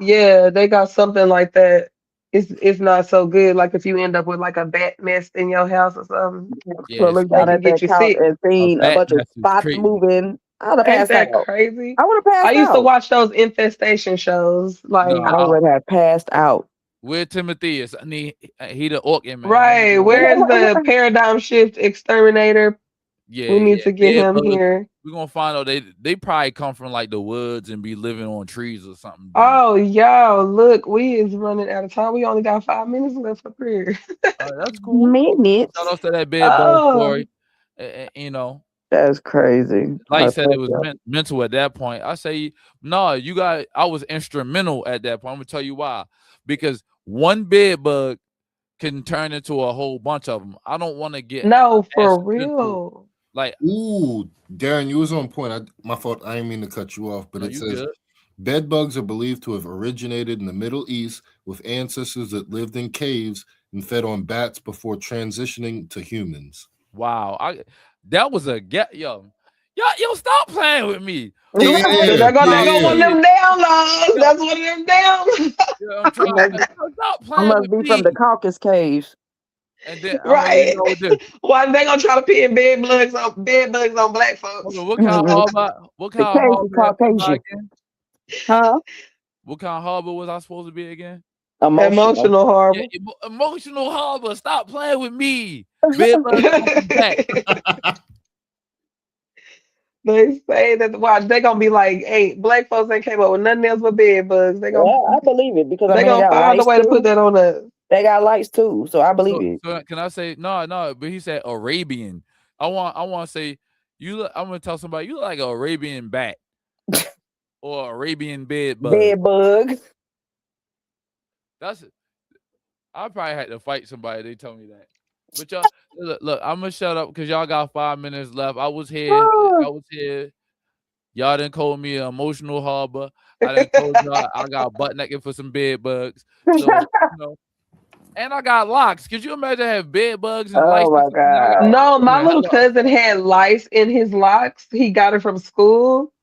Yeah, they got something like that. It's not so good. Like if you end up with like a bat nest in your house or something. Yeah, look down at that couch and seen a bunch of spots moving. I would have passed out. Ain't that crazy? I would have passed out. I used to watch those infestation shows. Like I would have passed out. Where Timothy is? I need he the organ man. Right. Where is the paradigm shift exterminator? Yeah, we need to get him here. We're gonna find out they probably come from like the woods and be living on trees or something. Oh, y'all, look, we is running out of time. We only got 5 minutes left for prayer. That's cool. Minutes. Shout out to that bed bug story. You know, that's crazy. Like I said, it was mental at that point. I say, no, I was instrumental at that point. I'm gonna tell you why. Because one bed bug can turn into a whole bunch of them. I don't want to get for real. Like, ooh, Darren, you was on point. My fault. I didn't mean to cut you off, but it says bed bugs are believed to have originated in the Middle East with ancestors that lived in caves and fed on bats before transitioning to humans. Wow, that was a yo, stop playing with me. They're gonna want them downloads. That's one of them downloads. Stop playing I must be from the Caucasus caves. And then I'm gonna leave Right. y'all with this. Why they gonna try to pin bed bugs on black folks? What kind of harbor? What The kind of case is harbor am I Caucasian. again? Huh? What kind of harbor was I supposed to be again? Emotional. Emotional Yeah, harbor. emotional harbor. Stop playing with me. Bed bugs gonna be back. They say that watch they gonna be like, hey, black folks ain't came up with nothing else but bed bugs. They gonna Well, I believe it because I they mean they gonna got find a lights way to put too. that on us. They got lights too, so I believe So, it. so can I say no? But he said Arabian. I want to say I'm gonna tell somebody you look like an Arabian bat or Arabian bed bug. Bed bug. That's I probably had to fight somebody. They told me that. But y'all, look, I'm gonna shut up because y'all got 5 minutes left. I was here. I was here. Y'all didn't call me an emotional harbor. I didn't told y'all I got butt naked for some bed bugs. So and I got locks. Could you imagine have bed bugs and Oh lice? my And I got god. No, my man, little cousin had lice in his locks. He got it from school.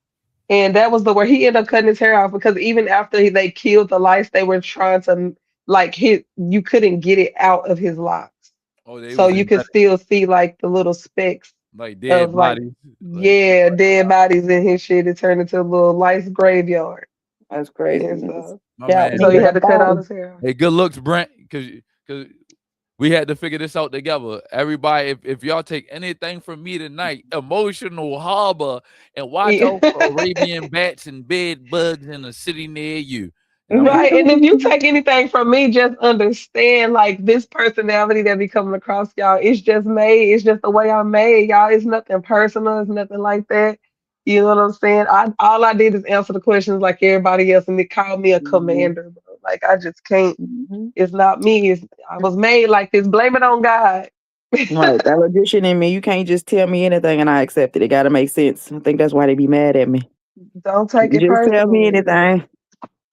And that was the where he ended up cutting his hair off because even after they killed the lice, they were trying to like hit you couldn't get it out of his locks. oh, they So was you could embedded still see like the little specks like of dead like bodies. Like yeah, dead bodies in his shit. It turned into a little lice graveyard. That's And craziness. so my Yeah, man so he needed a had to cut all body. his hair off. hey, good looks, Brent. Cause we had to figure this out together. Everybody, if y'all take anything from me tonight, emotional harbor and watch Yeah. out for Arabian bats and bed bugs in a city near you. And I'm Right. And if you take anything from me, just understand like this personality that be coming across y'all, it's just made, it's just the way I'm made, y'all. It's nothing personal, it's nothing like that. You know what I'm saying? All I did is answer the questions like everybody else and they called me a Mhm. commander, bro. Like I just can't, Mhm. it's not me. I was made like this. Blame it on God. Right, that logician in me, you can't just tell me anything and I accept it. It got to make sense. I think that's why they be mad at me. Don't You take can it just tell me personally. anything.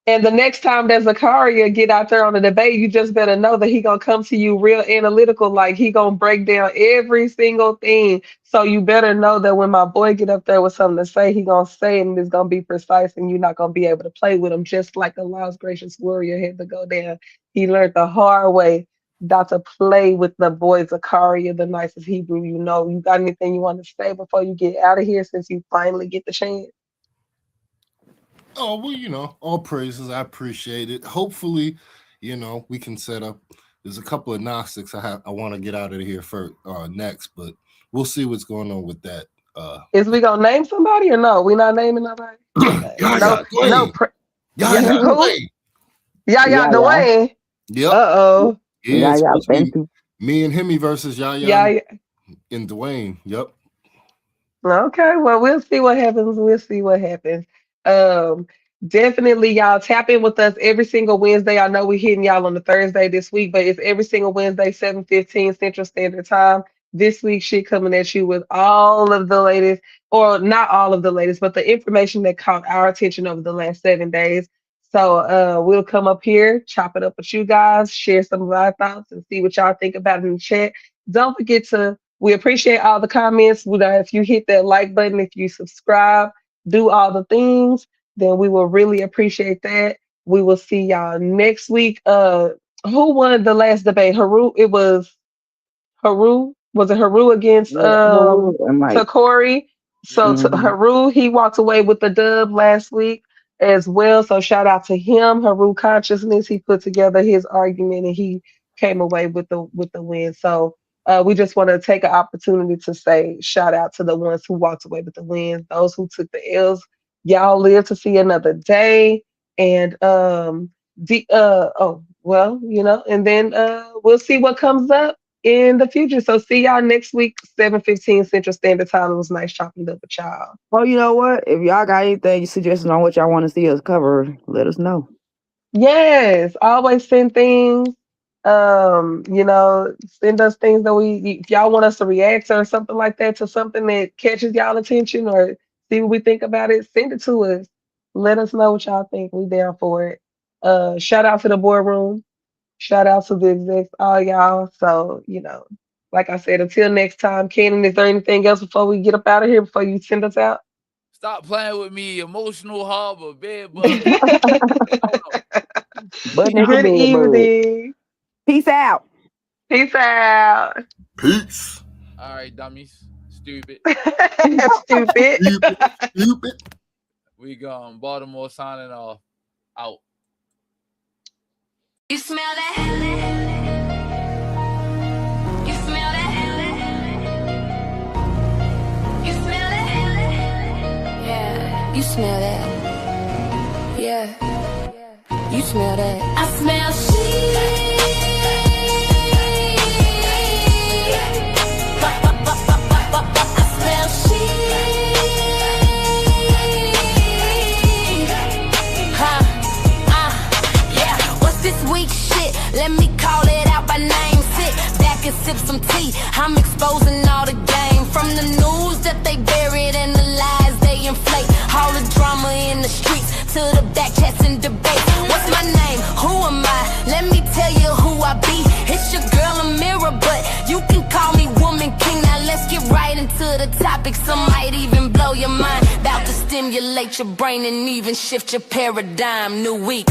And the next time that Zakaryah get out there on the debate, you just better know that he gonna come to you real analytical, like he gonna break down every single thing. So you better know that when my boy get up there with something to say, he gonna say it and it's gonna be precise, and you're not gonna be able to play with him. Just like the Lost Gracious Warrior had to go down. He learned the hard way not to play with the boy Zakaryah, the nicest Hebrew you know. You got anything you want to say before you get out of here, since you finally get the chance? Oh, well, all praises. I appreciate it. Hopefully, we can set up. There's a couple of Gnostics I want to get out of here first, next, but we'll see what's going on with that. Is we gonna name somebody or no? We not naming nobody. Okay. No, Yaya no. Dwayne. Yeah. Yaya Who? Dwayne. Yeah, Yeah, yeah. Dwayne. Yep. Uh-oh. Yeah, Yeah, it's yeah, supposed to been be through. me and Hemi versus Yaya Yeah. and Dwayne. Yep. Okay, well, we'll see what happens. We'll see what happens. Um, Definitely, y'all tap in with us every single Wednesday. I know we're hitting y'all on the Thursday this week, but it's every single Wednesday, 7:15 Central Standard Time. This week, shit coming at you with all of the latest, or not all of the latest, but the information that caught our attention over the last 7 days. So we'll come up here, chop it up with you guys, share some of our thoughts, and see what y'all think about it in the chat. Don't forget to we appreciate all the comments. If you hit that like button, if you subscribe, do all the things, then we will really appreciate that. We will see y'all next week. Who won the last debate? Haru? It was Haru. Was it Haru against Yeah, Haru and Mike. Takori? yeah. So to Mhm. Haru, he walked away with the dub last week as well. So shout out to him, Haru Consciousness. He put together his argument and he came away with the win. So we just want to take an opportunity to say shout out to the ones who walked away with the wins, those who took the L's. Y'all live to see another day. And and then we'll see what comes up in the future. So see y'all next week, 7:15 Central Standard Time. It was nice chopping up with y'all. Well, you know what? If y'all got anything suggestions on what y'all want to see us cover, let us know. Yes, always send things. Send us things that if y'all want us to react or something like that to something that catches y'all attention or see what we think about it, send it to us. Let us know what y'all think. We down for it. Shout out to the boardroom. Shout out to the execs, all y'all. So, like I said, until next time, Kenan, is there anything else before we get up out of here, before you send us out? Stop playing with me. Emotional harbor, bed bugs. Good Hold on. Butt We out. naked bed bug. evening. Peace out. Peace out. Peace. All right, dummies. Stupid. Stupid. Stupid. We gone. Baltimore signing off. Out. You smell that? You smell that? You smell that? Yeah, you smell that. Yeah, you smell that. I smell shit. I smell shit. Yeah, what's this weak shit? Let me call it out by name. Sit back and sip some tea. I'm exposing all the game. From the news that they buried and the lies they inflate. All the drama in the streets to the back chats and debate. What's my name? Who am I? Let me tell you who I be. It's your girl Amira, but you can call me Woman King. Now let's get right into the topic. Some might even blow your mind. About to stimulate your brain and even shift your paradigm. New week.